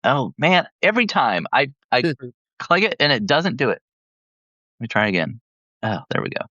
Oh man, every time I click it and it doesn't do it. Let me try again. Oh, there we go.